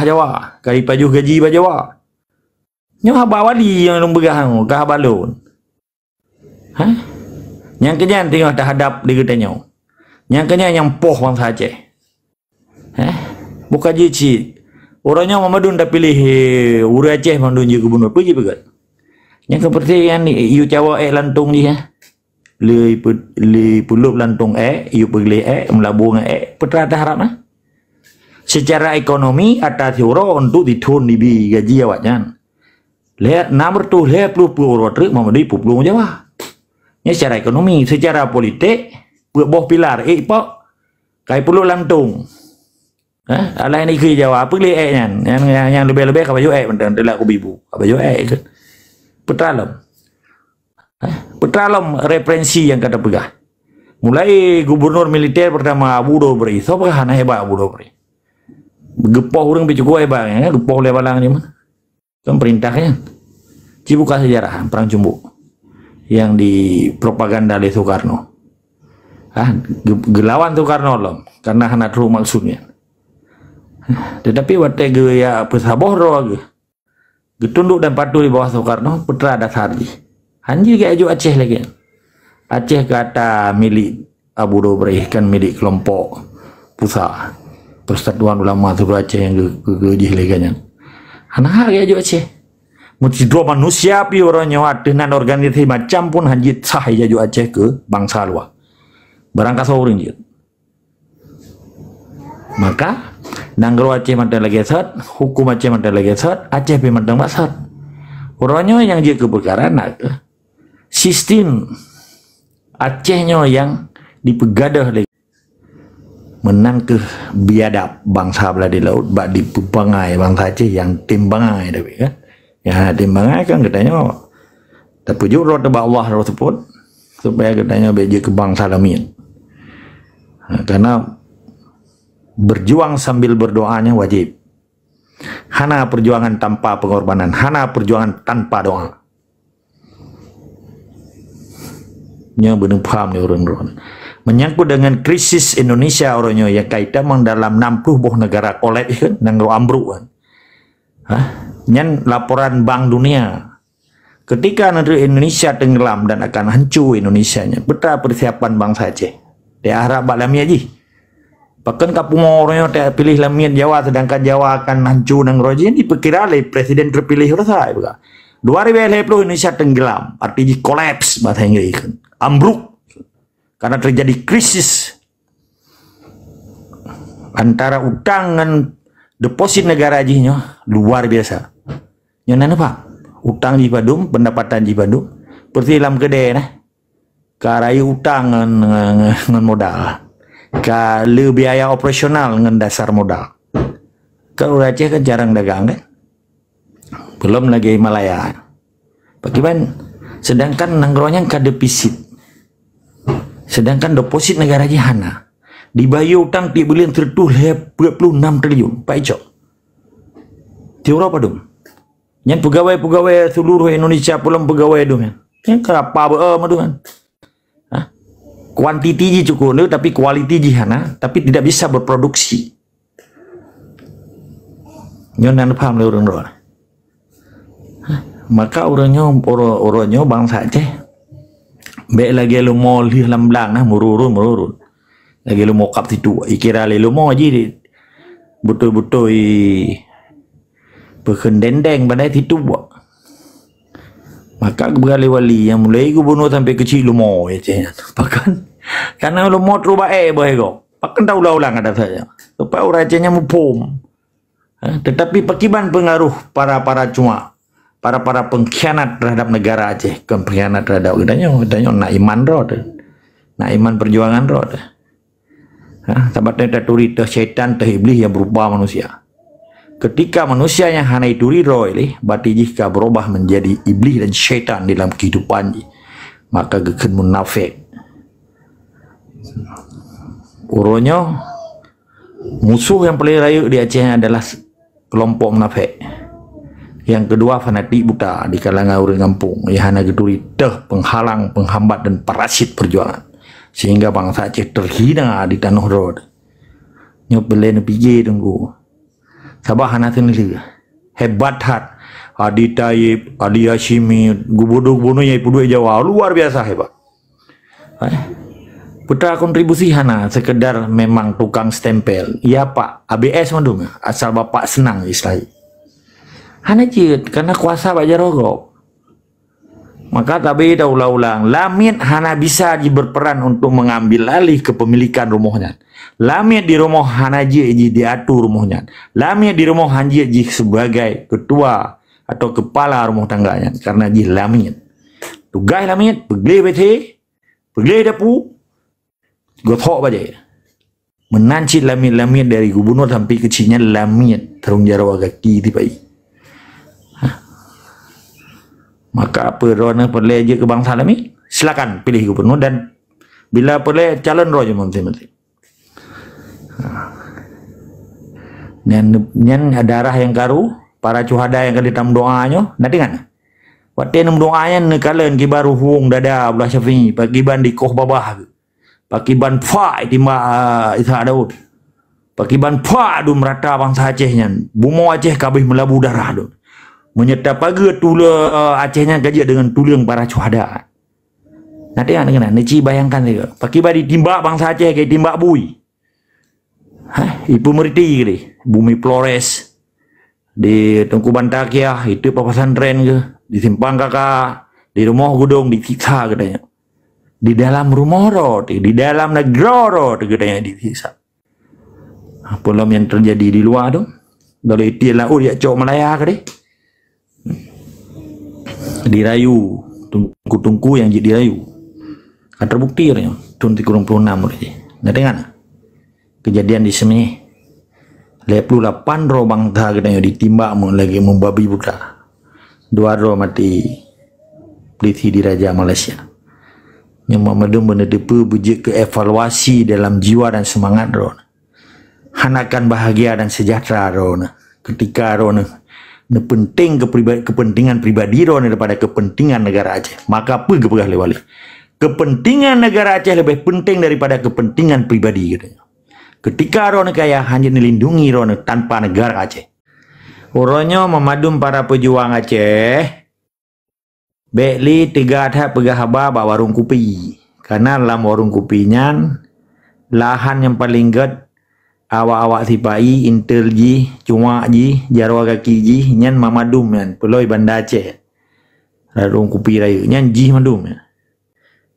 Jawa, kari pajuh gaji ba Jawa. Nyo haba wali yang lumbegah ke habalun. Yang kenyan tengok tak hadap di katanya. Yang kenyan yang poh bangsa Aceh. Bukan je orangnya Mamadun dah pilih Uri Aceh Mamadun je gubernur pergi pegat. Yang seperti yang ni you cawa lantung je li pulup lantung you pergi melabung petra dah harap secara ekonomi atas euro untuk ditun dibi gaji awaknya. Lihat nomor tu lihat puluh truk Mamadun puluh Jawa. Ini secara ekonomi, secara politik boh pilar pak kai puluh lantung. Alai ni ke Jawa apa li yang lebih-lebih ka baju benda delak ku bibu. Ka baju ke. Petralam referensi yang kata pegah. Mulai gubernur militer pertama Abu Dobri. Siapa hana hebat Abu Dobri? Gepoh orang becukup hebat ya, gepoh le balang ni mah. Kan perintahnya. Cibuka sejarah perang Cumbu yang dipropaganda oleh Soekarno. Gelawan Soekarno loh karena hana true maksudnya. Tetapi waktu ya pesaboh roh getunduk dan patuh di bawah Soekarno putra dasar ji. Hanji ke aju Aceh lagi. Aceh kata milik Abu Dobri kan milik kelompok pusat Persatuan Ulama Seluruh Aceh yang gegejih leganya. Anak ke aju Aceh. Mutidro manusia pi orangnya dengan organisasi macam pun hanji sah aju Aceh ke bangsa luar. Barangkas orang je. Maka nanggro Aceh mantan lagi set, hukum Aceh mantan lagi set, Aceh pi mantan basat. Orangnya yang je ke perkara nak sistem Acehnya yang dipegadah lagi menang ke biadab bangsa belah di laut bak di pebangai bangsa Aceh yang timbangai tapi kan. Ya timbangai kan katanya tapi jujur tebak Allah tersebut supaya katanya beje ke bangsa lamin. Karena berjuang sambil berdoanya wajib. Hana perjuangan tanpa pengorbanan, hana perjuangan tanpa doa. Nya benar paham ni orang-orang. Menyangkut dengan krisis Indonesia orangnya yang kaitan dalam 60 buah negara kolab kan nang ambruk kan. Nyan laporan Bank Dunia. Ketika negeri Indonesia tenggelam dan akan hancur Indonesianya, betapa persiapan bangsa Aceh. Dia harap bak lamia ji. Bahkan kapung orangnya tak pilih lamian Jawa sedangkan Jawa akan hancur nang roji ini diperkira oleh presiden terpilih Rosai bukan. 2020 Indonesia tenggelam, artinya kolaps bahasa Inggris kan. Ambruk karena terjadi krisis antara utang dan deposit negara ajinya luar biasa. Yang mana Pak? Utang di Bandung, pendapatan di Bandung, seperti dalam kedai nah. Karai utang dengan modal. Kalau biaya operasional dengan dasar modal. Kalau Aceh kan jarang dagang kan? Belum lagi Malaya. Bagaimana? Sedangkan nanggronya kan defisit. Sedangkan deposit negara jihana. Dibayar utang dibeli tertuh 26 triliun. Pak Icok. Tiura apa dong? Yang pegawai-pegawai seluruh Indonesia pulang pegawai dong. Yang kenapa dong? Kuantiti cukup tapi kualiti jihana tapi tidak bisa berproduksi. Nyonan paham le orang-orang. Maka orangnya bangsa Aceh. Baik lagi lu mau li lamblang nah mururun. Lagi lu mau kap situ. Ikira le lu mau aja betul-betul berkendendeng bandai situ buat. Maka beralih wali yang mulai gubernur sampai kecil lu mau ya bahkan karena lu mau terubah bahaya bahkan tahu ulang ada saja supaya orang Acehnya mupum. Tetapi pakiban pengaruh para cuma para pengkhianat terhadap negara Aceh, pengkhianat terhadap katanya nak iman roh nak iman perjuangan roh sahabatnya taturi syaitan iblis yang berubah manusia. Ketika manusia yang hana ituri roh berarti jika berubah menjadi iblis dan syaitan dalam kehidupan maka geken munafik. Urunnya musuh yang paling raya di Aceh adalah kelompok munafik. Yang kedua fanatik buta di kalangan orang kampung yang hana geturi penghalang, penghambat dan parasit perjuangan sehingga bangsa Aceh terhina di tanah roh. Nyop belen pigi tunggu. Sabah hana sendiri. Hebat hat. Adi Taib, Adi Hashimi, gubernur yang ibu dua Jawa luar biasa hebat. Putra kontribusi hana sekedar memang tukang stempel. Ya Pak, ABS mandum asal bapak senang istilahnya. Hana jid karena kuasa Pak Jarogok. Maka tabi dah ulang-ulang. Lamit hana bisa berperan untuk mengambil alih kepemilikan rumahnya. Lamit di rumah hana ji diatur rumahnya. Lamit di rumah hanji ji sebagai ketua atau kepala rumah tangganya. Karena ji lamit. Tugas lamit, pergi bete, pergi dapu, gothok baca. Menancit lamit-lamit dari gubernur sampai kecilnya lamit. Terung jarawa kaki tipai. Maka apa rona perlu je kebangsaan kami, silakan pilih gubernur dan bila perlu calon roja menteri-menteri. Nyan darah yang karu, para cuhada yang kali tam doanya, nanti kan? Waktu nam doanya nekalen ki baru huung dada belah syafi'i, pakiban di koh babah, pakiban fa timba Isa Daud, pakiban fa du merata bangsa Aceh nyan, bumo Aceh kabeh melabu darah du. Menyerta pagar tula Acehnya gajah dengan tulang para cuhada. Nanti kan kena, neci bayangkan juga. Pakai badi timbak bangsa Aceh kayak timbak bui. Ibu meriti ke Bumi Flores di Tengkuban Takiah itu papasan tren ke di Simpang Kakak di rumah gudung disiksa katanya. Di dalam rumah rot, di dalam negara katanya disiksa. Apa yang terjadi di luar tu? Kalau itu lah dia cok Malaya ke deh. Dirayu tungku-tungku yang jadi dirayu kan terbukti katanya tahun 36 aja. Nanti kan kejadian di sini 28 ro bangsa katanya ditimbak lagi membabi buta 2 ro mati polisi di Raja Malaysia yang memadum benedepu bujik ke evaluasi dalam jiwa dan semangat ro hanakan bahagia dan sejahtera ro ketika ro penting kepentingan pribadi ron daripada kepentingan negara Aceh. Maka apa kepegah lewali? Kepentingan negara Aceh lebih penting daripada kepentingan pribadi katanya. Ketika ron kaya hanya melindungi ron tanpa negara Aceh. Orangnya memadum para pejuang Aceh. Bekli 3 tahap pegah haba bawa warung kopi. Karena dalam warung kopinya lahan yang paling gede awak-awak sipai intel ji cuma ji jarwa kaki ji nyan mamadum nyan peloi Banda Aceh rarung kopi rayu nyan ji madum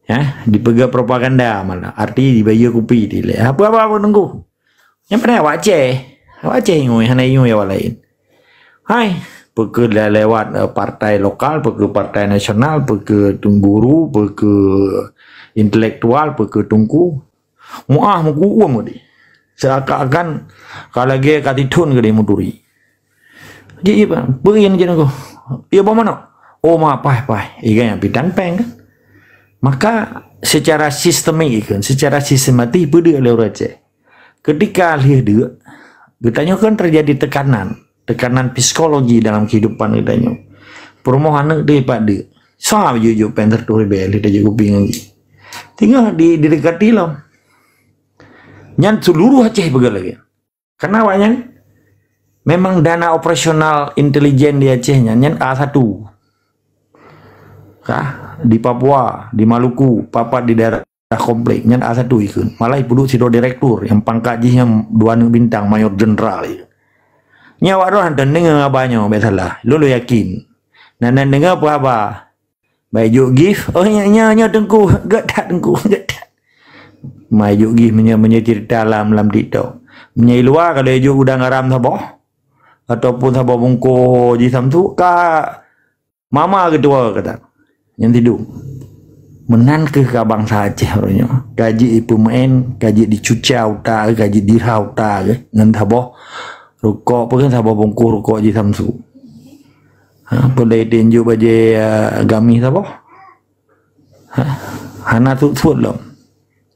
ya dipegah propaganda malah arti dibayar kopi dile apa nunggu yang pernah awak Aceh ngoi hana ngoi awak lain hai peke lewat partai lokal peke partai nasional peke tungguru peke intelektual peke tungku muah muku uam di seakan-akan kalau lagi katitun ke dia muturi. Jadi apa? Berian je aku. Ia bawa mana? Oh pai. Ia yang pitan peng kan. Maka secara sistemik kan, secara sistematik beda oleh orang Aceh. Ketika lihat dia, bertanya kan terjadi tekanan psikologi dalam kehidupan katanya. Permohonan dia pada sama jujur pengen tertulis beli dia juga bingung. Tinggal di dekat tilam. Nyan seluruh Aceh begal lagi. Karena awaknya memang dana operasional intelijen di Aceh nyan A1. Kah? Di Papua, di Maluku, papat di daerah komplek nyan A1 ikun. Malah ibu sido direktur yang pangkat ji yang 2 bintang mayor jenderal itu. Nyawa roh dan dengar banyak biasalah. Lu yakin. Nan dengar apa? Baik juk gift. Oh nya tengku, gak tak tengku, gak tak. Majuk gih menyetir dalam TikTok. Menyai luar kalau ejuk udah ngaram sabah ataupun sabah bungko di samtu ka mama ketua kata. Yang tidur. Menan ke bangsa Aceh orangnya. Gaji pemain, gaji dicuca uta, gaji dirha uta ke ngan sabah rukok pun sabah bungko rukok di samtu. Boleh tinjuk baje agami sabah. Hana tu loh.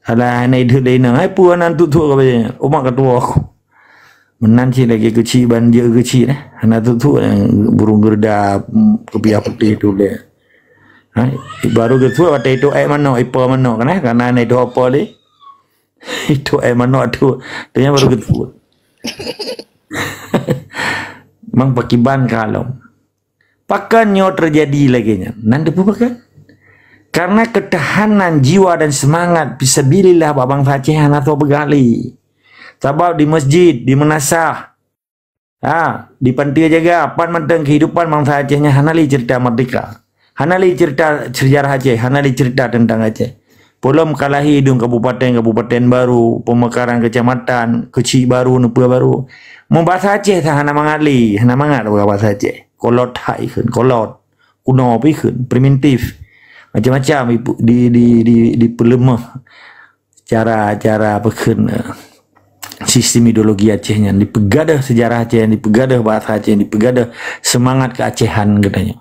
Alah ini itu dia nak. Apa anak tu ke macam umat ketua aku. Menanci lagi kecil banjir kecil anak tu yang burung gerda kebiak putih tu dia. Baru ketua waktu itu mana apa mana kan karena anak itu apa dia. Itu mana tu. Dia baru ketua. Mang pakiban kalau pakannya terjadi lagi nya. Nanti pakan. Karena ketahanan jiwa dan semangat fisabilillah babang facihan atau begali. Sebab di masjid, di menasah, di pantai jaga, pan menteng kehidupan bangsa Acehnya, hanali cerita merdeka. Hanali cerita sejarah Aceh, hanali cerita tentang Aceh. Belum kalahi hidung kabupaten baru, pemekaran kecamatan, kecil baru, nepua baru. Membahasa Aceh tak hana mangali, hana mangat bahasa Aceh. Kolot haikun, kolot, kuno pikun, primitif. Macam-macam di pelemah cara pekan sistem ideologi Acehnya, dipegadah sejarah Aceh, dipegadah bahasa Aceh, dipegadah semangat keacehan katanya.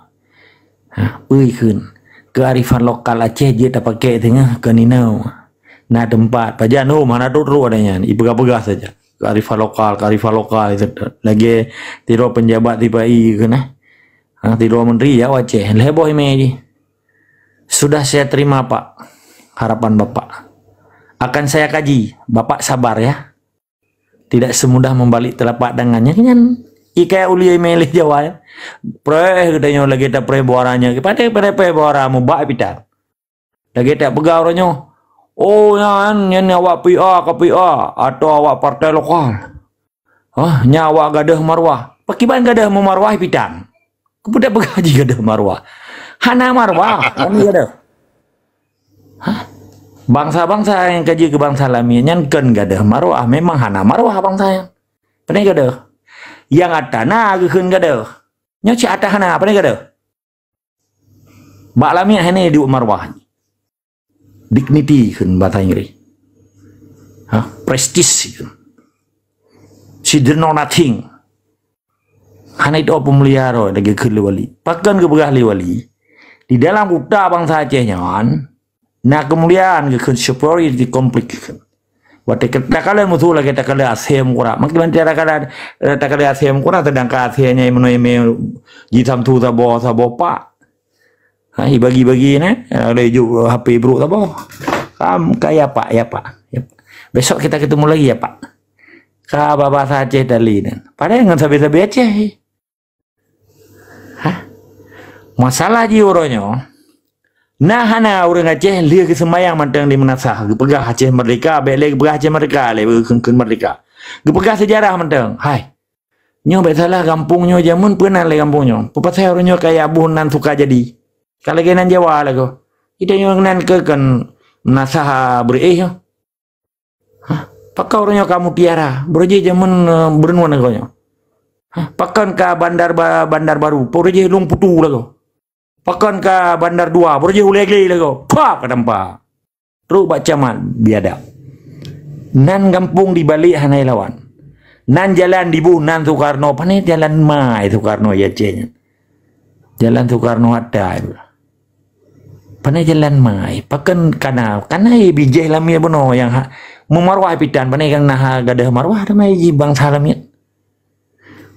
Pikun kearifan lokal Aceh dia tak pakai tengah ke ninau. Nah tempat pajan mana dulu adanya, ipegah-pegah saja. Kearifan lokal itu. Lagi tiru penjabat tiba kena. Tiru menteri ya Aceh, leboh ini. Sudah saya terima Pak, harapan Bapak. Akan saya kaji, Bapak sabar ya. Tidak semudah membalik telapak tangannya. Kan ika uliai melih Jawa ya. Pre katanya lagi tak pre buaranya. Pada buaramu bak pitar. Lagi tak pegang orangnya. Oh yan awak PA atau awak partai lokal. Nyawa gadah marwah. Pakiban gadah memarwah pitang. Kemudian pegaji gadah marwah. Hana marwah, kan ada. Bangsa-bangsa yang kaji ke bangsa laminya kan gadah marwah, memang hana marwah bangsa yang. Pernah gadah. Yang atana geun gadah. Nya ci atah hana pernah gadah. Bak lami hene di marwah. Dignity kan bahasa Inggris. Prestige kan. She did know nothing. Hana itu pemelihara lagi ke wali. Pakan ke begah wali. Di dalam kota bangsa Acehnya kan, nah kemuliaan ke superiority complex kan. Waktu kita kalian musuh lagi kita kalian asem kurang, makin cara kalian kita kalian asem kurang sedang asemnya menoi jitam tu sabo pak, bagi-bagi ne, ada juga HP bro sabo, kamu kayak pak ya pak, besok kita ketemu lagi ya pak, kah bahasa Aceh tadi dan, padahal nggak sabi-sabi Aceh. Masalah jiuronya, nah hana orang Aceh lihat ke semayang mantang di menasah, gepegah Aceh merdeka, balik gepegah Aceh merdeka, kengkeng merdeka, gepegah sejarah mantang, hai, nyo salah kampungnya jamun pernah le kampungnya, pepatah orangnya kayak abunan suka jadi, kalau genan Jawa lagu, itu yang nan ke kan menasah bereh, pakai orangnya kamu tiara, berje jamun berenwan lagunya, pakan ke bandar baru, proje lung putu lagu. Pakan ke bandar 2, berje ulegi lagu. Pak kadampa. Terus bacaman biadab. Nan kampung di balik hanai lawan. Nan jalan di bu nan Soekarno, pane jalan mai Soekarno ya Acehnya. Jalan Soekarno ada. Pane jalan mai. Pakan kana bijih lamia beno yang memarwah pitan pane kang nah gadah marwah ramai bangsa lamia.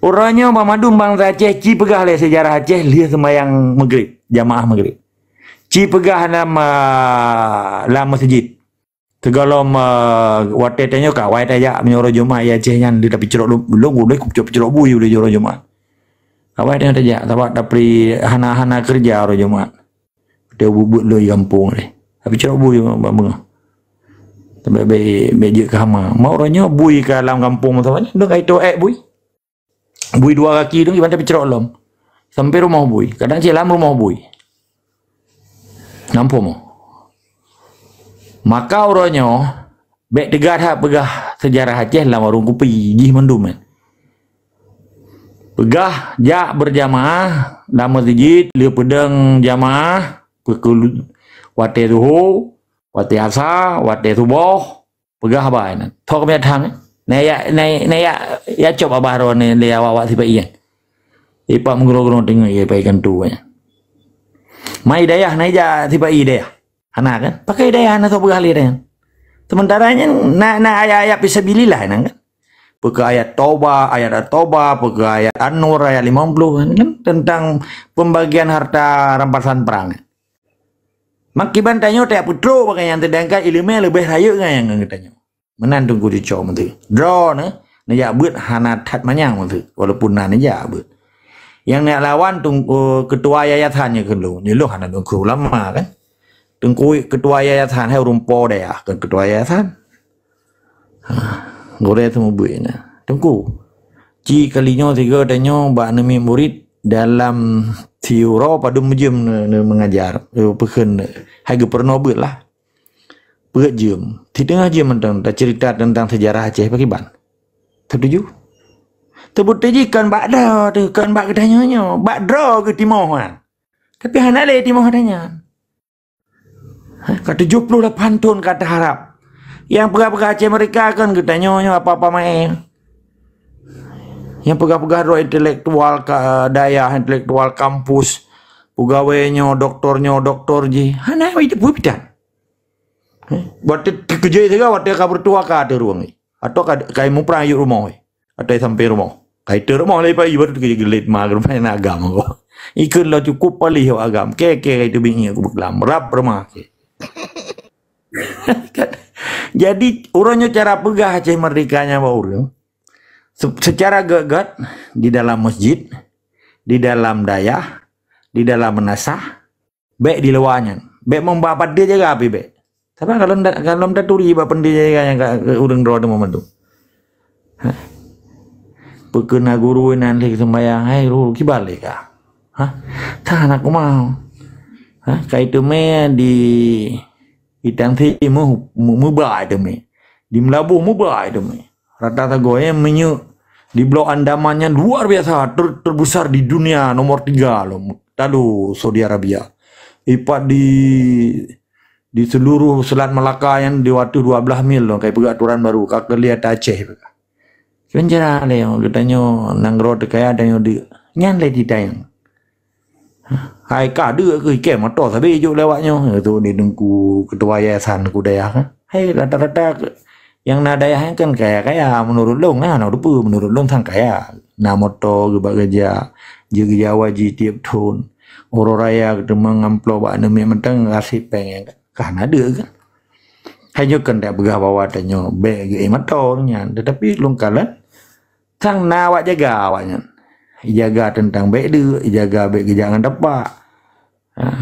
Orangnya Mamadum bangsa Aceh ci pegah le sejarah Aceh lihat sembahyang maghrib, jamaah maghrib. Ci pegah nama masjid. Tegalom watetnya ka wai taya menyoro jemaah ya Aceh yang di tapi cerok lu boleh kup cerok bui udah joro jemaah. Kawai tanya tanya tapi hana kerja ro jemaah. Dia bubut lu kampung ni. Tapi cerok bui bang. Tapi beje ke hama. Mau orangnya bui ke dalam kampung macam mana? Dah itu bui. Bui 2 kaki tu iban tapi cerok lom. Sampai rumah bui. Kadang cilam rumah bui. Nampu mo. Maka orangnya bek degat hak pegah sejarah Aceh lah warung kopi jih mendum. Pegah jak berjamaah dalam masjid liu pedang jamaah pukul wate zuhur, wate asar, wate subuh. Pegah apa ini? Tok biadang. Naya coba baru ni dia awak tiba ian. Ipa menggurau-gurau tengok ia paikan tu ya. Mai daya naija tiba daya. Anak kan pakai daya anak tu bergali daya. Sementaranya na ayat fisabilillah kan. Pakai ayat Taubah, pakai ayat An-Nur ayat 50 kan tentang pembagian harta rampasan perang. Makiban tanya tak putro pakai yang terdangkat ilmu lebih raya kan yang tanya. Menantung ku dicok menteri. Draw ne, Najak bet hana tat manyang maksud walaupun na najak bet. Yang nak lawan ketua yayasannya kan lu. Ni lu hana tungku ulama kan. Tungku ketua yayasan hai rumpo dia kan ketua yayasan. Gore tu mubuina. Tungku. Ci kalinya tiga danyo ba nemi murid dalam tiuro pada mujem mengajar. Pekan hai geperno bet lah. Pek jem. Di tengah jem tentang cerita tentang sejarah Aceh pakiban. Tertuju? Terbutijikan bak dah tu kan bak kedanya bak draw ke timur kan. Tapi hana le timur adanya. Kata 78 tahun kata harap. Yang pegah-pegah Aceh mereka kan kedanya apa-apa main. Yang pegah-pegah roh intelektual daya intelektual kampus. Pegawainya doktor je. Hana itu bukan. Buat kerja juga buat dia bertua ka ada ruang ni. Atau kai mu perang yuk rumah atau sampai rumah kai ter rumah lepas ibarat tu kerja gelit mah rumah nak agam ko ikut lah cukup palih agam ke itu bingi aku berkelam rap rumah ke. Jadi orangnya cara pegah Aceh merdekanya baru secara gegat di dalam masjid, di dalam dayah, di dalam menasah, baik di luarnya, baik membapat dia jaga api baik. Tapi kalau ndak turi ba pendidikan yang urang doa tu momentum. Pekena guru nan lek sembayang hai ru ki balik ah. Tak anak aku mau. Kai tu me di tanti mu ba itu me. Di Melabuh mu ba itu me. Rata-rata goye menyu di blok Andamannya luar biasa terbesar di dunia nomor 3 loh. Lalu Saudi Arabia. Ipat di seluruh Selat Melaka yang di waktu 12 mil loh kayak peraturan baru kakak lihat Aceh kan cara le yang katanya nanggro kaya ada yang di nyan le ditayang hai ka đưa ke ke motor tapi juk lewatnya itu di dengku ketua yayasan kudaya kan hai rata-rata yang nadaya kan kaya menurut long nah lupa menurut long thang kaya na motor gebak geja je wajib tiap tahun ororaya ketemu ngamplo ba nemi mentang ngasih pengen kan ada kan hanya kan tak begah bawa tanya beg motornya tetapi lungkalan sang nawak jaga awaknya jaga tentang beg dia jaga beg jangan tepak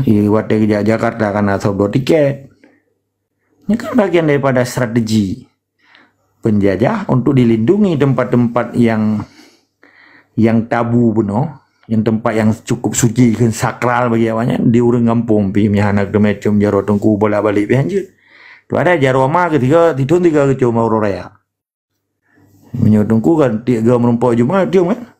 buat dia Jakarta karena sobo tiket ini kan bagian daripada strategi penjajah untuk dilindungi tempat-tempat yang tabu benar yang tempat yang cukup suci kan sakral bagi awaknya di urang kampung pi mihanak demecum jaro tengku bolak-balik pi anjir. Tu ada jaro ma ketiga tidun tiga ke cuma raya. Menyo tengku kan tiga merumpak Jumaat dia kan.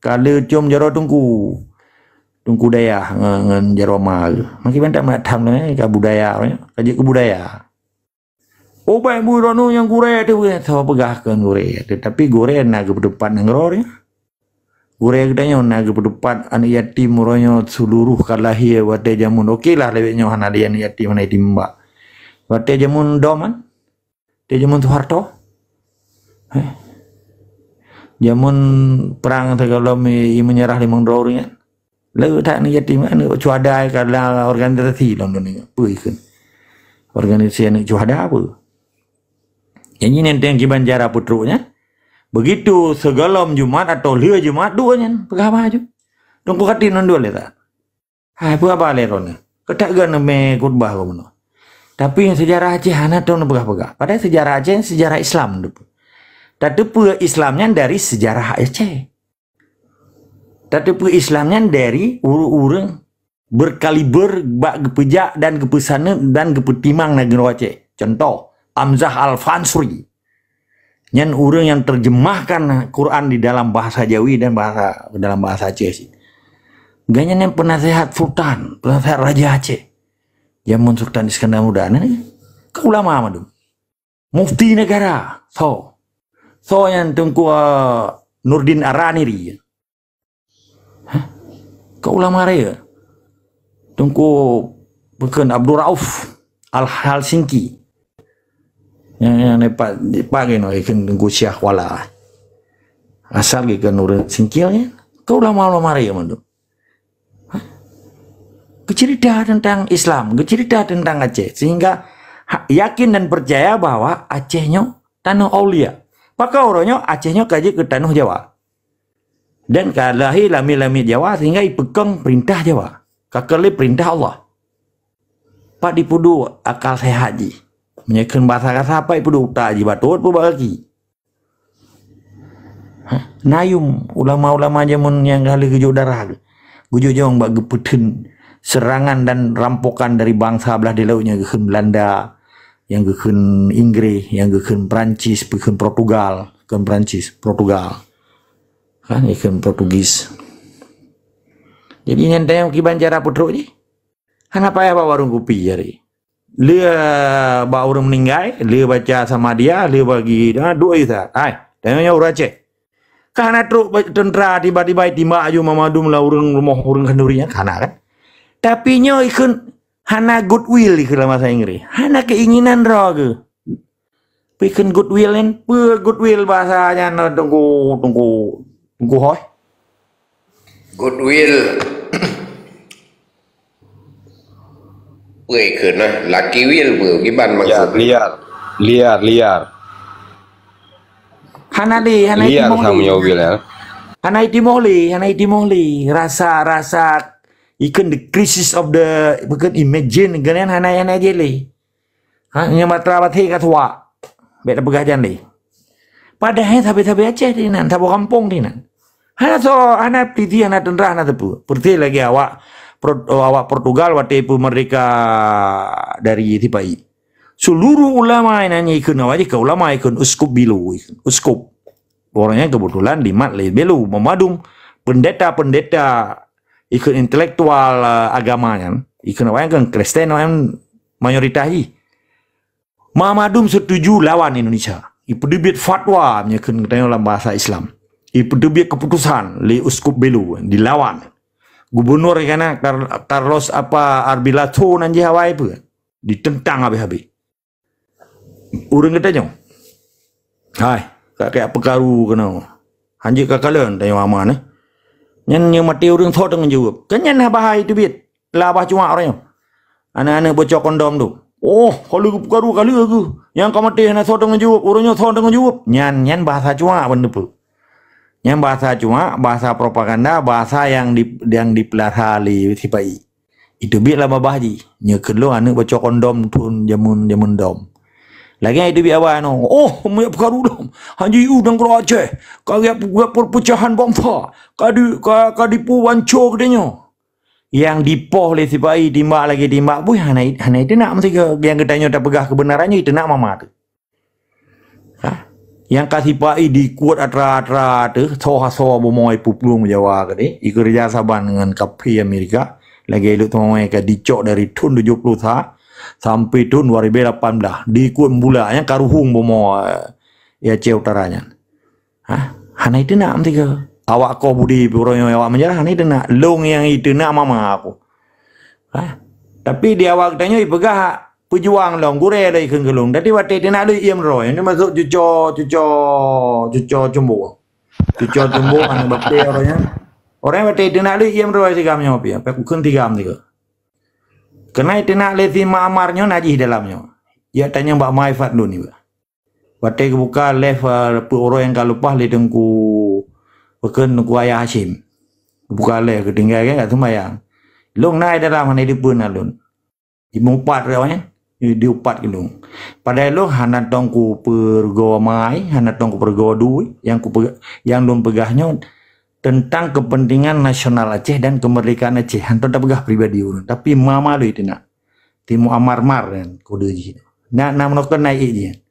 Kala cium jaro tengku daya ngan jaro ma. Makin banyak macam ni ke budaya kaji kebudaya. Oh baik burono yang gure tu sama pegahkan gure tetapi gure nak ke depan ngror ya. Gure katanya nak berdepan anak yatim muronyo seluruh kalahi wate jamun okeylah lebihnya anak yatim mana timba wate jamun doman te jamun Soeharto jamun perang kalau menyerah limang dornya lalu tak anak yatim anak cuada kalau organisasi London ni apa ikan organisasi anak cuada apa yang ini yang kibanjara putruknya. Begitu segalam Jumat atau lia Jumat duanya pegah maju. Tunggu katin non dua leta. Hai apa lerone. Ketak gan me khutbah ko mono. Tapi yang sejarah Aceh hana tu pegah-pegah. Padahal sejarah Aceh sejarah Islam tu. Tapi Islamnya dari sejarah Aceh. Tapi Islamnya dari urang berkaliber bak gepejak dan gepesana dan gepetimang negara Aceh. Contoh Amzah Al-Fansuri. Yang orang yang terjemahkan Quran di dalam bahasa Jawi dan dalam bahasa Aceh sih. Ganyan yang penasehat Sultan, penasehat Raja Aceh. Jamun Sultan Iskandar Muda ni kau ulama madu. Mufti negara. So yang tengku Nurdin Arani ri. Kau ulama raya. Tengku bukan Abdul Rauf Al-Helsinki. Yang dapat dipakai no ikan tengku Syekh Wala. Asal ikan Nurdin Singkilnya. Kau ulama raya madu. Cerita tentang Islam, cerita tentang Aceh, sehingga yakin dan percaya bahwa Acehnya tanah aulia, Pakau orangnya Acehnya kaji ke tanah Jawa. Dan kalahi lami-lami Jawa sehingga ipegang perintah Jawa. Kakali perintah Allah. Pak dipudu akal sehat ji. Menyekan bahasa kata apa ipudu tak ji batut pun bagi. Nayum ulama-ulama jamun yang kali gujuk darah. Gujuk jong bagi gepeten serangan dan rampokan dari bangsa belah di lautnya ke Belanda, yang ke Inggris, yang ke Perancis, ke Portugal, ke Perancis, Portugal. Kan ikan Portugis. Jadi nyantai yang kiban cara putruk ni. Kenapa ya bawa warung kopi jari? Dia bawa orang meninggal, dia baca sama dia, dia bagi dua itu. Ai, tanya orang Aceh. Karena truk tentera tiba-tiba timbak aju mamadum lah orang rumah orang kendurinya, karena kan. Tapi nyo ikut hana goodwill ikut dalam bahasa Inggris. Hana keinginan roh ke. Ikut goodwill kan, goodwill bahasanya no tunggu hoy. Goodwill. Wei kena lucky will bu kiban maksud. Liar. Hana sama will ya. Hana itimoli. Rasa ikan the crisis of the bukan imagine kan hana jeli. Hanya matra bathi katwa. Beta pegah jandi. Padahal tapi Aceh di nan, tabu kampung di nan. Hana piti hana tendra hana tepu. Perti lagi awak Portugal waktu itu merdeka dari Tipai. Seluruh ulama yang nanya ikut awak ke ulama ikut uskup bilu, uskup. Orangnya kebetulan di mat belu memadung pendeta ikut intelektual agamanya. Ikut awak kan Kristen yang mayoritas. Mamadum setuju lawan Indonesia. Ipu debit fatwa menyekun dalam bahasa Islam. Ipu debit keputusan li uskup belu dilawan. Gubernur kana Carlos Arbilato nanti Hawaii pun ditentang habis-habis. Urang katanya. Hai, kayak pekaru kena. Hanji kakalen tanya mama ne. Nyan mati urang thot dengan jawab. Kan nyan bahaya itu bit. Labah cuma orangnya. Anak-anak bocor kondom tu. Oh, kalau pekaru kali aku. Yang kau mati nak thot dengan jawab, urangnya thot dengan jawab. Nyan bahasa cuma benda tu. Yang bahasa cuma bahasa propaganda, bahasa yang dipelihara oleh Tipai. Itu bit lama bahji. Nyekelo anak bocor kondom tu jamun dom. Lagi itu biar awak no. Oh, banyak perkara dom. Haji udang kau Aceh. Kau buat perpecahan bangsa. Kau dipu wancur katanya. Yang dipoh oleh Tipai timbak buih hana itu nak mesti yang katanya tak pegah kebenarannya itu nak mama tu. Yang kasih Tipai dikuat atra tu soha bomoi puplung Jawa kali. Ikut kerjasama dengan kapi Amerika. Lagi elok tu mereka dicok dari tahun 70 sampai tahun 2018 diikut bulanya karuhung bomo ya Aceh utaranya. Hana itu nak mesti ke awak kau budi puranya awak menjarah hana itu nak long yang itu nak mama aku. Tapi di awak tanya ipegah pejuang long gure ada ikan gelung. Tadi waktu itu nak lu iam roy. Ini masuk cuco cumbu. Cuco cumbu anak bakte orangnya. Orang waktu itu nak lu iam roy si kami ngopi. Apa kun 3 am tiga. Kena itu nak lesi ma'amarnya najih dalamnya. Ya tanya Mbak Maifat dulu ni. Waktu buka left orang yang kalau lupa le dengku bukan dengku ayah Hashim. Buka left ketinggal kan kat sembayang. Long naik dalam mana dipun alun. Dimupat rawanya. Diupat gelung. Padahal long hana tongku pergo mai, hana tongku pergo duit yang long pegahnya tentang kepentingan nasional Aceh dan kemerdekaan Aceh. Hantar tak pegah pribadi urun. Tapi mama lu itu nak. Timu amar-mar kan kode ji. Nak menokkan naik je.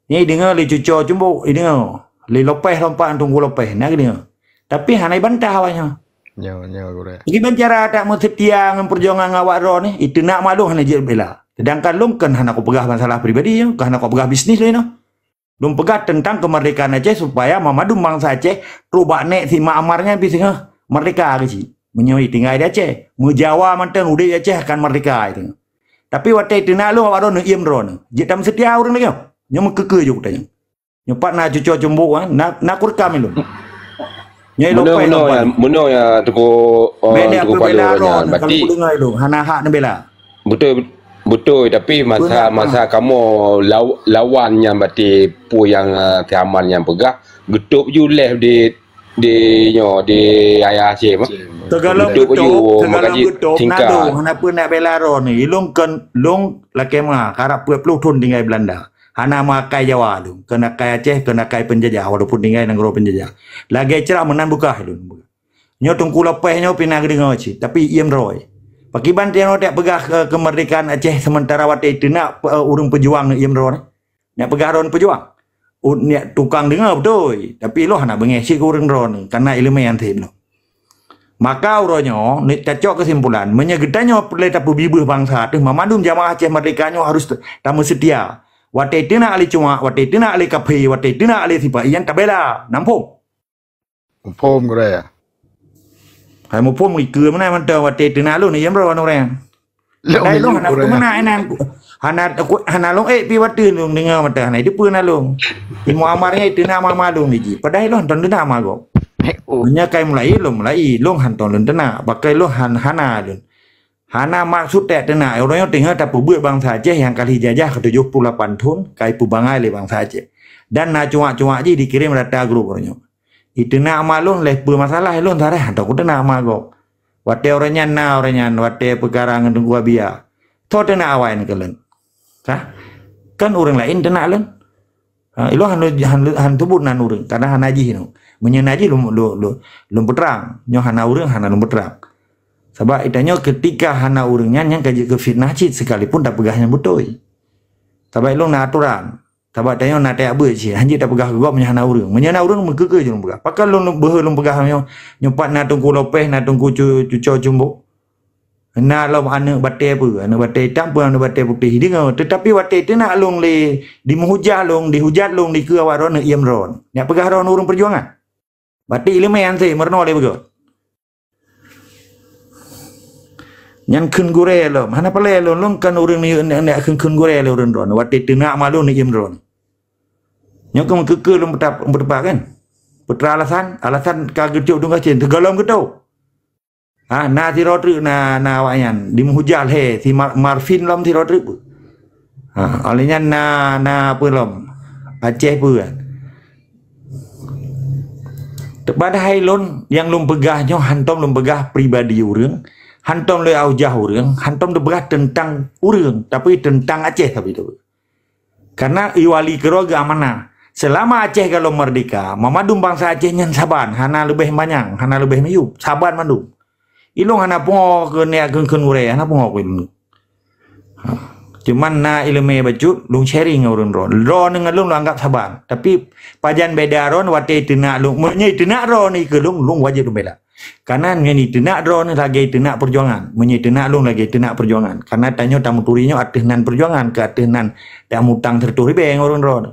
Ni dengar li cuco cumbu, dengar. Li lopeh lompat tunggu lopeh. Nak dengar. Tapi hanai bantah awaknya. Nyawa gore. Gimana cara tak mau setia dengan perjuangan awak ro ni? Itu nak malu hana je bela. Sedangkan lu kan hana kau pegah masalah pribadi ya, hana kau pegah bisnis lain no. Lu pegat tentang kemerdekaan Aceh supaya Mamadum bangsa Aceh rubah nek si ma'amarnya bisa merdeka ke si. Menyoi tinggal di Aceh. Menjawa mantan udah di Aceh akan merdeka itu. Tapi waktu itu nak lu awak ron iem ron. Jadi tam setia orang lagi. Nyo keke jo tanya. Nyopat na cucu cumbu nak kurkam lu. Nyai lopai Muno ya tuku beda pada ron. Kalau dengar lu hana hak bela. Betul, tapi masa kamu lawannya berarti pu yang tiaman yang pegah getuk ju leh di ayah Aceh mah. Tegalau getuk nado hana pun nak bela ron ni long laki mah harap peluk tun tinggal Belanda. Hana makai Jawa tu, kena kai Aceh, kena kai penjajah walaupun tinggal negara penjajah. Lagi cerah menan buka tu. Nyo tungku lepas nyo pindah ke dengar Aceh, tapi iem roy. Pakiban tiang tak pegah kemerdekaan Aceh sementara waktu itu nak urung pejuang iem roy. Nak pegah ron pejuang. Nak tukang dengar betul, tapi lo nak bengesi ke urung ron karena ilmu yang tim lo. Maka uronyo ni cocok kesimpulan menyegedanyo perle tapu bibih bangsa tu mamadum jamaah Aceh merdekanyo harus tamu setia. Waktu itu nak ali cuma, waktu itu nak ali kafe, waktu itu nak ali siapa iyan tabela, nampung. Pom Korea. Hai mu pom ikut mana man tahu waktu itu nak lu ni yang berapa orang. Dai lu nak ke mana enan. Hana long pi waktu lu dengar mata hana itu pun lu. Di muamarnya itu nama malu ni ji. Padahal lu hanton dena mago. Nya kai mulai lu hanton lu dena, pakai lu hana lu. Hana maksud tak dena orang yang tinggal tak buat bangsa Aceh yang kali jajah ke 78 tahun kai pu bangai le bangsa Aceh. Dan na cuak-cuak ji dikirim data grup orangnya. Itu nak malun leh bermasalah elon tareh atau kuda nak mago. Wate orangnya wate perkara ngendung gua biar. Thot nak awain kelen. Kan orang lain nak len. Ilo han tubut nan urang karena han haji no. Menyenaji lum peterang. Nyo hana urang hana lum peterang. Sebab itanya ketika hana urangnya yang kaji ke fitnah cit sekalipun tak pegahnya betul. Sebab ilo nak aturan. Sebab tanya nak tak apa je. Hanjit tak pegah gua menyana urang. Menyana urang mengkeke je pegah. Pakal lu pegah nyumpat na tungku lopeh na tungku cucau jumbo. Na lo anak batai apa? Anak batai hitam pun anak batai putih dengar. Tetapi batai itu nak long le di menghujat long, dihujat long di ke awaron iam ron. Nak pegah ron urang perjuangan. Batai ilmu yang saya merno le begot. Yang kun gore lo, mana pale lo kan urang ni nak kun gore lo urang ron. Batai itu nak malu ni iam ron. Nyok keke lo berdepak kan? Putra alasan kaget dong kacen tegalom ketau. Na tirotri na wayan di menghujal he si Marvin lom tirotri pu. Olehnya na pelom Aceh pu kan. Pada hai lon yang lom pegahnya hantom lom pegah pribadi urang, hantom le aujah urang, hantom de pegah tentang urang tapi tentang Aceh tapi itu. Karena iwali keroga mana? Selama Aceh kalau merdeka, mamadum bangsa Aceh nyan saban, hana lebih banyak, hana lebih meyup, saban madum. Ilung hana pongo ke nek kun ure, hana pongo ke ilung. Cuman na ilmu bacut, lung sharing urun ron dengan lung anggap saban. Tapi pajan beda ron wate tenak lung, menye tenak ron ni ke lung wajib lung beda. Karena ni tenak ron lagi tenak perjuangan, menye tenak lung lagi tenak perjuangan. Karena tanya tamu turinya atehnan perjuangan ke atehnan tamu tang terturi beng urun ron.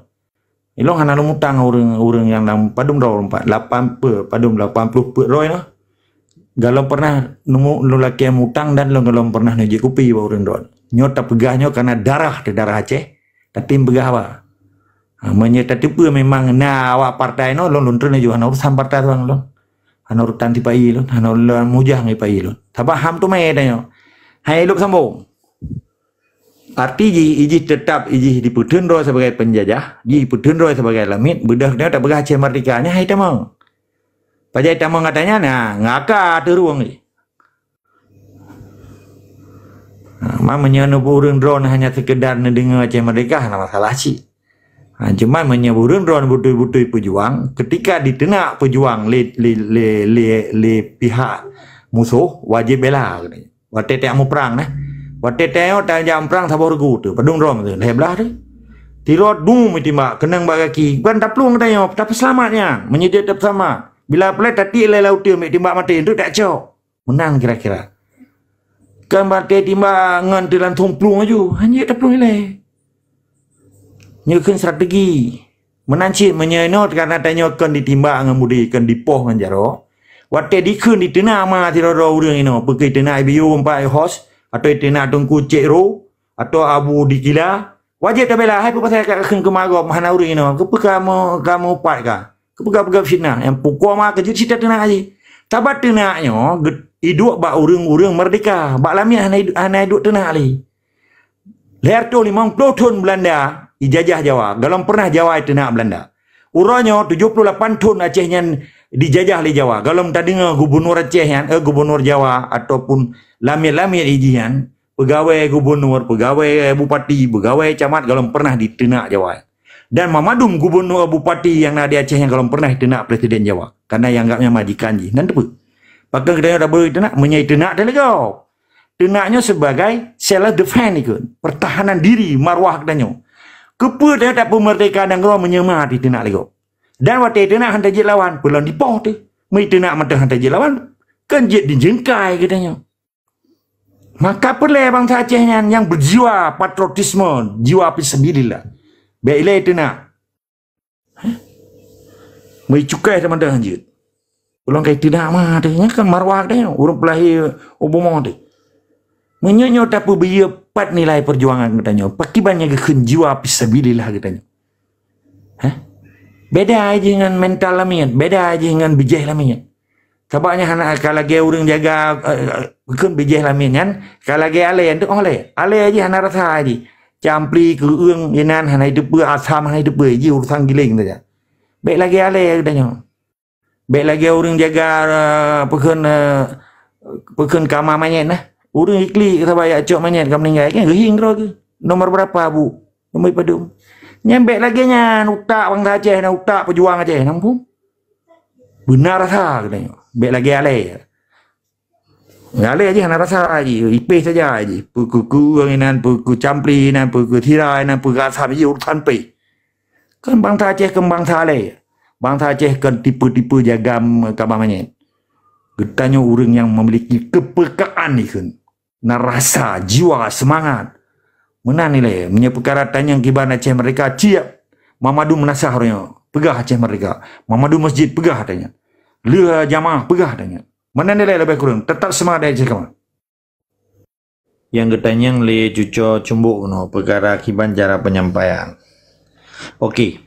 Ilong hana lung utang urang yang dalam padum ron 8 padum 80 roy no. Galau pernah nemu lelaki yang utang dan galau pernah nuji kopi ba urang ron. Nyota pegahnya karena darah Aceh, tapi pegah apa? Menyata tipu memang na awak partai no lon luntun aja hana urusan partai tuang lon. Hana urutan tipai lon, hana urusan mujah ngipai lon. Tapi ham tu mai danyo. Hai luk sambung. Arti iji tetap iji diputeun ro sebagai penjajah, diputeun ro sebagai lamit, budak dia tak pegah Aceh merdekanya hai tamang. Pajai tamang katanya nah ngaka teruang ni. Mamanya urang drone hanya sekedar dengar Aceh merdeka nama masalah sih. Cuma menyebut drone betul-betul pejuang ketika ditenak pejuang le pihak musuh wajib bela katanya. Waktu tak mau perang nah. Waktu tak jam perang sabor gu tu padung drone tu leblah tu. Tirot dum timbak kenang bagaki kan tak pelung katanya tapi selamatnya menyedia tetap sama. Bila pelai tadi le laut tu timbak mati tu tak cok. Menang kira-kira. Kan batai timbang ngan dalam tumplung aju hanya tak perlu nilai nyusun strategi menancit menyenot karena tanya kan ditimbang ngan budi kan dipoh ngan jaro waktu dikun ditena ma tiroro urang ino pergi tena IBU 4 host atau tena tungku cekro atau abu dikila wajib tak bela hai pasal akan kemagop hana urang ino kamu pat ka kepegap fitnah yang pukul ma kejut cita tena aja tabat tenaknya hidup bak urang merdeka bak lami hana hidup tenak li Leher tu 50 tahun Belanda ijajah Jawa. Galom pernah Jawa itu nak Belanda. Uranyo 78 tahun Aceh yang dijajah oleh Jawa. Galom tak dengar gubernur Aceh yang gubernur Jawa ataupun lamir-lamir ijian, pegawai gubernur, pegawai bupati, pegawai camat galom pernah ditenak Jawa. Dan Mamadum gubernur bupati yang ada di Aceh yang galom pernah ditenak presiden Jawa. Karena yang anggapnya majikan ji. Dan tu. Pakai kita dah boleh tenak, menyai tenak dah legau. Tenaknya sebagai self defense ikut, pertahanan diri marwah katanya. Kepa dia tak pemerdekaan negara menyemah di tenak legau. Dan waktu tenak hantar je lawan, belum dipoh tu. Mai tenak mata hantar je lawan, kan je dijengkai katanya. Maka perlu bangsa Aceh yang berjiwa patriotisme, jiwa fisabilillah. Baiklah tenak. Mai cukai sama dah hanjut. Ulang kai tenak mah tu, kan marwah katanya, urang pelahir Obama tu. Menyonyo tapi biya pat nilai perjuangan katanya. Pakibannya ke jiwa fisabilillah katanya. Beda aja dengan mental lamian, beda aja dengan bijih lamian. Sebabnya anak kalau lagi orang jaga bukan bijih lamian kan, kalau lagi alai itu oleh. Alai aja anak rasa aja. Campli ke uang yenan anak hidup asam anak hidup aja urusan giling saja. Baik lagi alai katanya. Baik lagi orang jaga pekan kamar manyen nah. Urang ikli kata bayar cok manyan kamu meninggal kan gehing ro ke nomor berapa bu nomor padum nyembek lagi nya utak bangsa Aceh na utak pejuang Aceh nampu benar rasa katanya bek lagi ale aja hana rasa aja ipeh saja aja puku anginan puku campli nan puku tirai nan puku asam aja urusan pe kan bangsa Aceh kan bangsa Aceh kan tipe-tipe jagam kamar manyan getanya orang yang memiliki kepekaan ni kan. Narasa, jiwa, semangat. Mana nilai? Punya perkara tanya kiban Aceh mereka ciap. Mamadu menasah orangnya. Pegah Aceh mereka. Mamadu masjid pegah tanya. Lua jamaah pegah tanya. Mana nilai lebih kurang? Tetap semangat Aceh kawan. Yang ketanya le cuco cumbuk no perkara kiban cara penyampaian. Okey.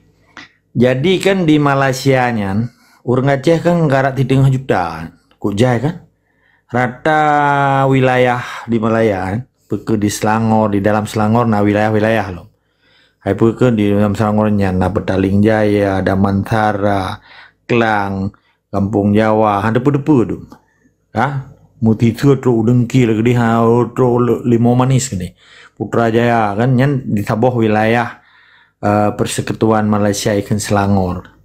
Jadi kan di Malaysia nya orang Aceh kan ngarak 3 juta. Kok jai kan? Rata wilayah di Malaya, peke di Selangor, di dalam Selangor, nah wilayah-wilayah loh. Hai peke di dalam Selangornya, nah Petaling Jaya, Damantara, Klang, Kampung Jawa, ada depu-depu tu. Muti tu dengki lagi di Limau Manis ni. Putrajaya kan, yang di sebuah wilayah Persekutuan Malaysia ikan Selangor.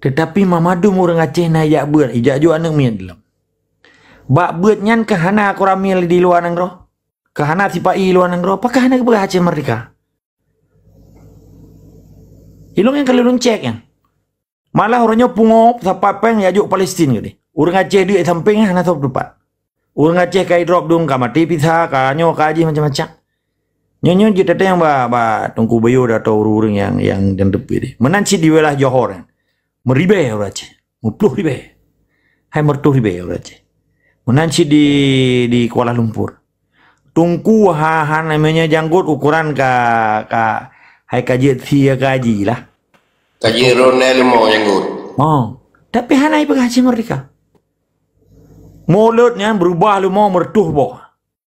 Tetapi Mamadum orang Aceh na ijak buat, ijak juga anak mian dalam. Bak buat nyan kahana koramil di luar negara. Kahana sipai luar negara. Apakah hana keberah Aceh mereka? Ilung yang kalau cek yang. Malah orangnya pungop sampai peng yajuk Palestin gini. Orang Aceh duit samping hana top depan. Orang Aceh kai drop dong kamati pizza kanyo kaji macam-macam. Nyonya kita yang ba tungku bayu atau urung yang depi deh. Menanci di wilayah Johor. Meribe orang Aceh. 10 ribe. Hai 10 ribe orang Aceh. Menanci di Kuala Lumpur. Tungku namanya janggut ukuran hai kaji tia kaji lah. Kaji Ronel mau janggut. Oh, tapi hanai pegah Aceh mereka. Mulutnya berubah lu mau mertuh boh.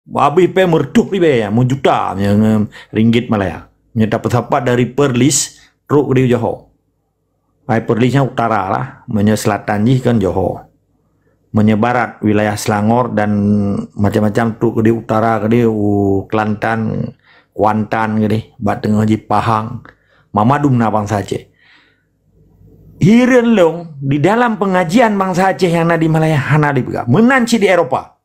Habis pe mertuh ribe ya, juta ringgit Malaya. Dapat dapat dari Perlis truk di Johor. Hai Perlisnya utara lah, selatan ji kan Johor. Menyebarat wilayah Selangor dan macam-macam truk di utara ke di Kelantan, Kuantan ke di, Batengah ji Pahang. Mamadum na bangsa Aceh. Hiren long di dalam pengajian bangsa Aceh yang ada di Malaya hana dipegang. Menanci di Eropa.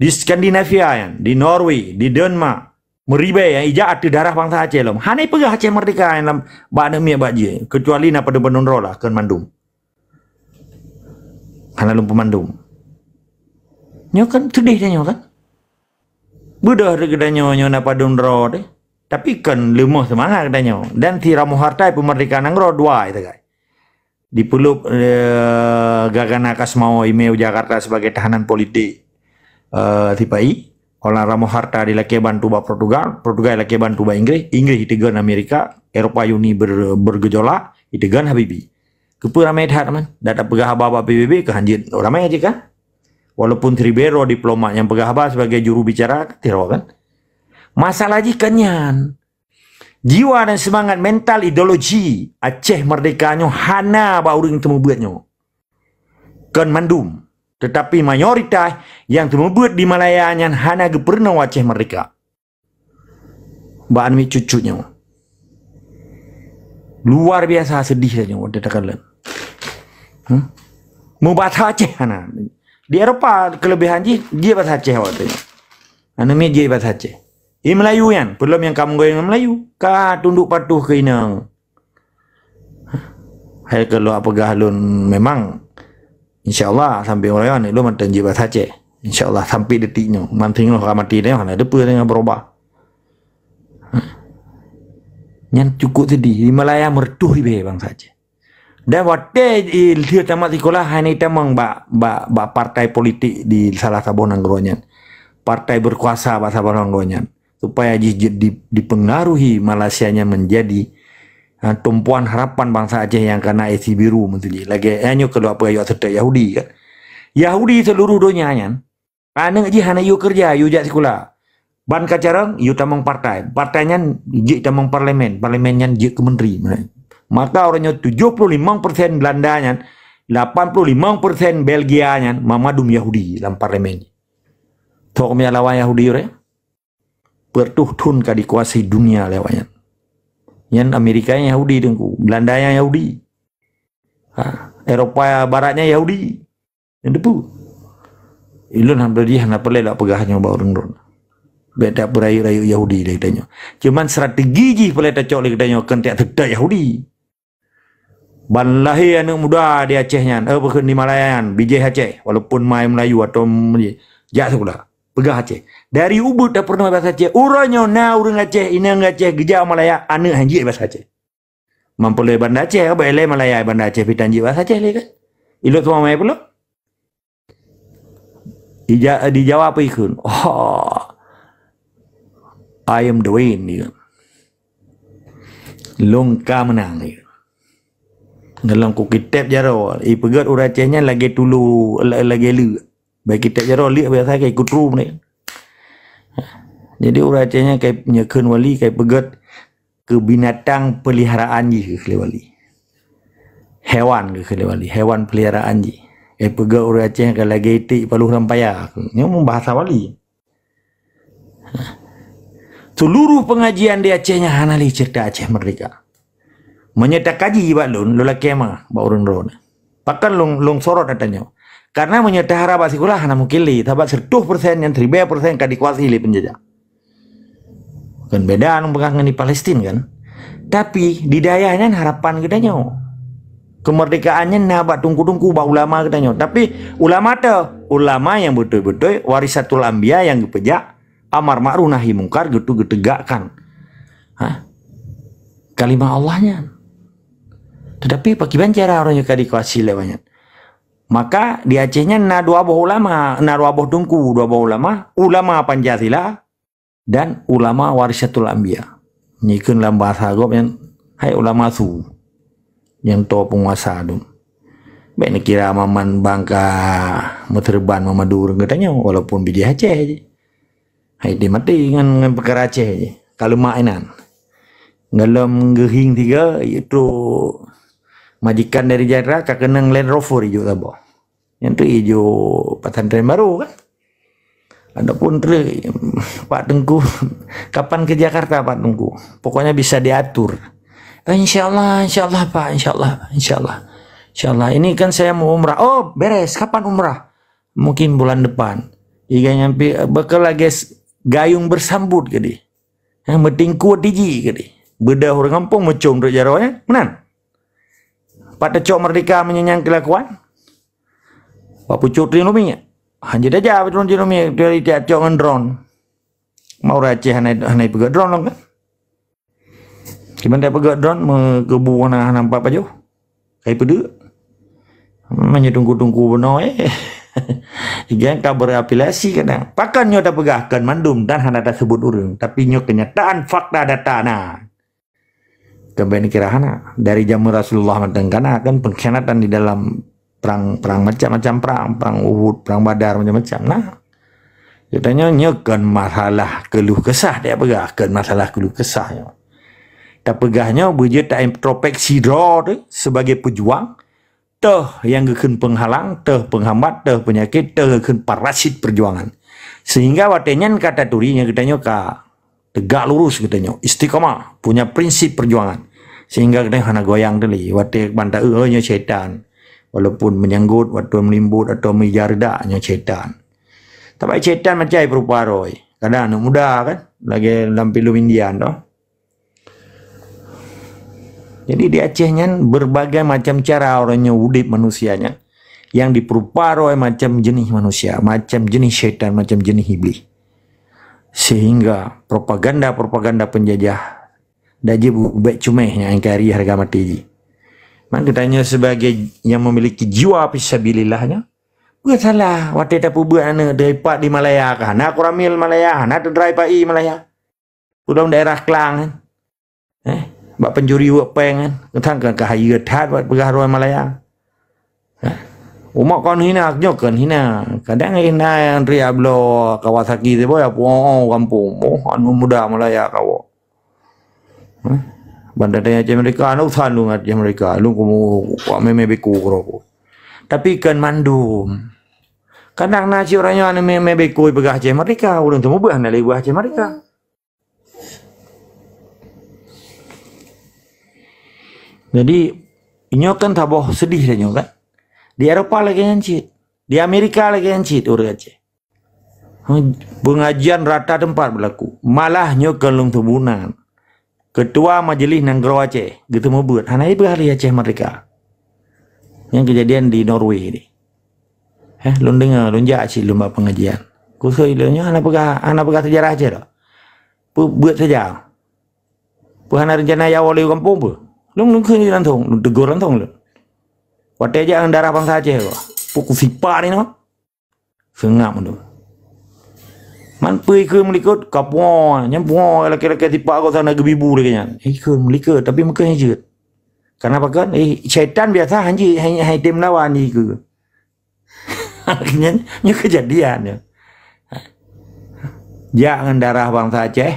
Di Skandinavia yang, di Norway, di Denmark, meribe yang ijak ada darah bangsa Aceh lom. Hana pegah Aceh merdeka yang dalam bakdemi bakji, kecuali na pada Benondro lah ke Mandum. Hana lumpur Mandum. Nyo kan sedih dia nyo kan. Budah kedanya nyo na pada Benondro deh. Tapi kan lemah semangat kedanya. Dan si Ramo Hartai pemerdekaan Angro 2 itu guys. Dipeluk Gagana Kasmau Imeu Jakarta sebagai tahanan politik. Tipai oleh Ramo Harta di laki bantu ba Portugal laki bantu ba Inggris itegan Amerika, Eropa Uni bergejolak, itegan Habibi. Kepu ramai dah man, data pegah haba PBB ke hanjit ramai aja kan. Walaupun Tribero diplomat yang pegah haba sebagai juru bicara tiro kan. Masalah jikannya jiwa dan semangat mental ideologi Aceh merdekanya hana bauring temu buatnya. Kan mandum. Tetapi mayoritas yang temu buat di Malaya nyan hana gepernah Aceh merdeka. Baan mi cucunya. Luar biasa sedih saja waktu katakan. Mau bahasa Aceh hana. Di Eropah kelebihan dia bahasa Aceh waktu itu. Anu mi dia bahasa Aceh. Ini Melayu kan? Belum yang kamu goyang Melayu. Ka tunduk patuh ke inang. Hai kalau apa gahlun memang insyaallah sampai orang ni lu mantan jibat saja. Insyaallah sampai detiknya. Manting lo mati dia mana depa dengan berubah. Yang cukup tadi di Malaya mertuh ibe bang saja. Dan waktu dia tamat sekolah hanya tamang ba partai politik di salah satu nanggronya. Partai berkuasa bahasa nanggronya. Supaya dipengaruhi Malaysianya menjadi tumpuan harapan bangsa Aceh yang kena isi biru menteri lagi hanya kalau apa ayat serta Yahudi kan Yahudi seluruh dunia kan ane je hana yu kerja yu jak sekolah ban kacarang yu tamang partainya je tamang parlemennya je ke menteri maka orangnya 75% Belandanya 85% Belgianya mamadum Yahudi dalam parlemen tok me lawan Yahudi re pertuhtun ka dikuasai dunia lewatnya. Yang Amerika yang Yahudi dengku, Belanda yang Yahudi, Eropa Baratnya Yahudi, yang depu. Ilun hampir dia nak pelai tak pegahnya bau rendon. Beda perayu-rayu Yahudi dia katanya. Cuman strategi je pelai tak cok dia katanya kentek tetap Yahudi. Ban lahir anak muda di Acehnya, bukan di Malayan, bijih Aceh, walaupun mai Melayu atau jak sekolah. Pegah Aceh. Dari Ubud tak pernah bahasa Aceh. Urangnya na urang Aceh, inang Aceh, gejak Malaya, anak hanjik bahasa Aceh. Mampulai Banda Aceh, apa elai Malaya Banda Aceh, pitanjik bahasa Aceh lagi kan? Ilut semua mai pula. Dijawab apa ikut? Oh, I am the wind. Longka menang. Dalam ku kitab jaro, pegat urang Acehnya lagi tulu, lagi lu. Baik kita jaro lihat biasa kayak ikut room ni. Jadi orang Acehnya kayak nyekeun wali kayak pegat ke binatang peliharaan je ke wali. Hewan ke wali, hewan peliharaan je. Kayak pegat orang Aceh kalau lagi itik paluh rampaya. Ini membahasa wali. Seluruh pengajian di Acehnya hanali cerita Aceh merdeka. Menyetak kaji balun lelaki mah ba urang ron. Pakan long sorot katanya. Karena menyertai harap sekolah hanya mungkin li, tapi 100% yang 1000% kan dikuasai oleh penjajah. Kan beda anu pegangan di Palestina kan. Tapi di dayanya harapan kita nyo. Kemerdekaannya nabak tungku-tungku ba ulama kita nyo. Tapi ulama ulama yang betul-betul warisatul anbiya yang gepejak amar ma'ruf nahi mungkar gitu getegakkan. Kalimat Allahnya. Tetapi bagaimana cara orang yang dikuasai lewatnya? Maka di Acehnya na dua buah ulama, na dua buah tungku, dua buah ulama Pancasila dan ulama warisatul anbiya. Nyikeun dalam bahasa Arab yang hai ulama su yang to penguasa tu. Baik nak kira maman bangka meterban mamadur katanya walaupun biji Aceh je. Hai dia mati dengan perkara Aceh je. Kalau mainan. Dalam gehing tiga itu majikan dari Jakarta kakenang Land Rover hijau tabo. Yang tu hijau pesantren baru kan. Adapun Pak Tengku kapan ke Jakarta Pak Tengku? Pokoknya bisa diatur. Insyaallah Pak, insyaallah. Ini kan saya mau umrah. Oh, beres. Kapan umrah? Mungkin bulan depan. Jika nyampe bakal lagi gayung bersambut ke dia. Yang penting kuat diji ke dia. Bedah orang kampung mecung duk jaronya. Menan. Pak Tecok Merdeka menyenyang kelakuan. Pak Pucuk Trinumi. Hanya aja Pak Trinumi dari Tecok dengan drone. Mau Aceh hanai pegat drone kan? Gimana dia pegat drone mengebu warna nampak apa jauh? Kayak peduk. Hanya tunggu-tunggu benar Yang kabar apelasi kadang. Pakan nyo dah pegahkan mandum dan hana dah sebut urang. Tapi nyo kenyataan fakta data nah. Kembali kira hana dari zaman Rasulullah matangkana kan pengkhianatan di dalam perang macam-macam perang Uhud, perang Badar macam-macam. Nah, Katanya nyekan masalah keluh kesah dia pegahkan masalah keluh kesahnya. Tak pegahnya berje tak introspeksi draw tu sebagai pejuang. Teh yang gekeun penghalang, teh penghambat, teh penyakit, teh gekeun parasit perjuangan. Sehingga watenyan kata turinya katanya ka tegak lurus katanya, istiqamah, punya prinsip perjuangan. Sehingga katanya hana goyang tadi, wate banta nya syaitan. Walaupun menyanggut, waktu melimbut atau menjardaknya syaitan. Tapi syaitan macam berupa roy. Kadang anak muda kan, lagi dalam film Indian tu. Jadi di Acehnya berbagai macam cara orangnya udip manusianya yang diperuparoi macam jenis manusia, macam jenis syaitan, macam jenis iblis. Sehingga propaganda penjajah daji baik cumehnya yang kari harga mati. Man katanya sebagai yang memiliki jiwa fisabilillahnya, bukan salah. Waktu tak buat anak daripada di Malaya kan, nak kuramil Malaya, nak terai pai Malaya. Udah daerah Kelang kan. Bak pencuri buat peng kan, ketangkan kahaya tat buat pegaruan Malaya. Umak kon hina nyokan hina. Kadang hina yang Riablo Kawasaki tu boy apa kampung. Anu muda Malaya kau. Bandar daya Amerika anu usan lu ngat Amerika. Lu kumu meme beku kro. Tapi kan mandum. Kadang nasi orangnya anu meme beku pegah Amerika, urang temu bah nalai buah Amerika. Jadi inyo kan taboh sedih dah nyo kan. Di Eropah lagi ngancit, di Amerika lagi ngancit orang Aceh. Pengajian rata tempat berlaku. Malah nyo kelung tubunan. Ketua Majelis Nanggro Aceh, gitu mau buat. Hanai berhari Aceh mereka. Yang kejadian di Norway ni. Lun dengar, lun jak cik lomba pengajian. Kusoi lunnya anak pegah sejarah Aceh dah. Buat saja. Puhana rencana ya wali kampung pu. Lung ke lantong, lung tegur lantong lu. Waktu aja ang darah bangsa Aceh ko. Pukul sipa ni no. Sengap tu. Man pergi ke melikut kapuan, nyampuan laki-laki tipak kau sana gebibu dia kan. Ke melikut tapi muka hijau. Kenapa kan? Syaitan biasa hanya tim lawan ni ke. Akhirnya kejadian. Jangan darah bangsa Aceh.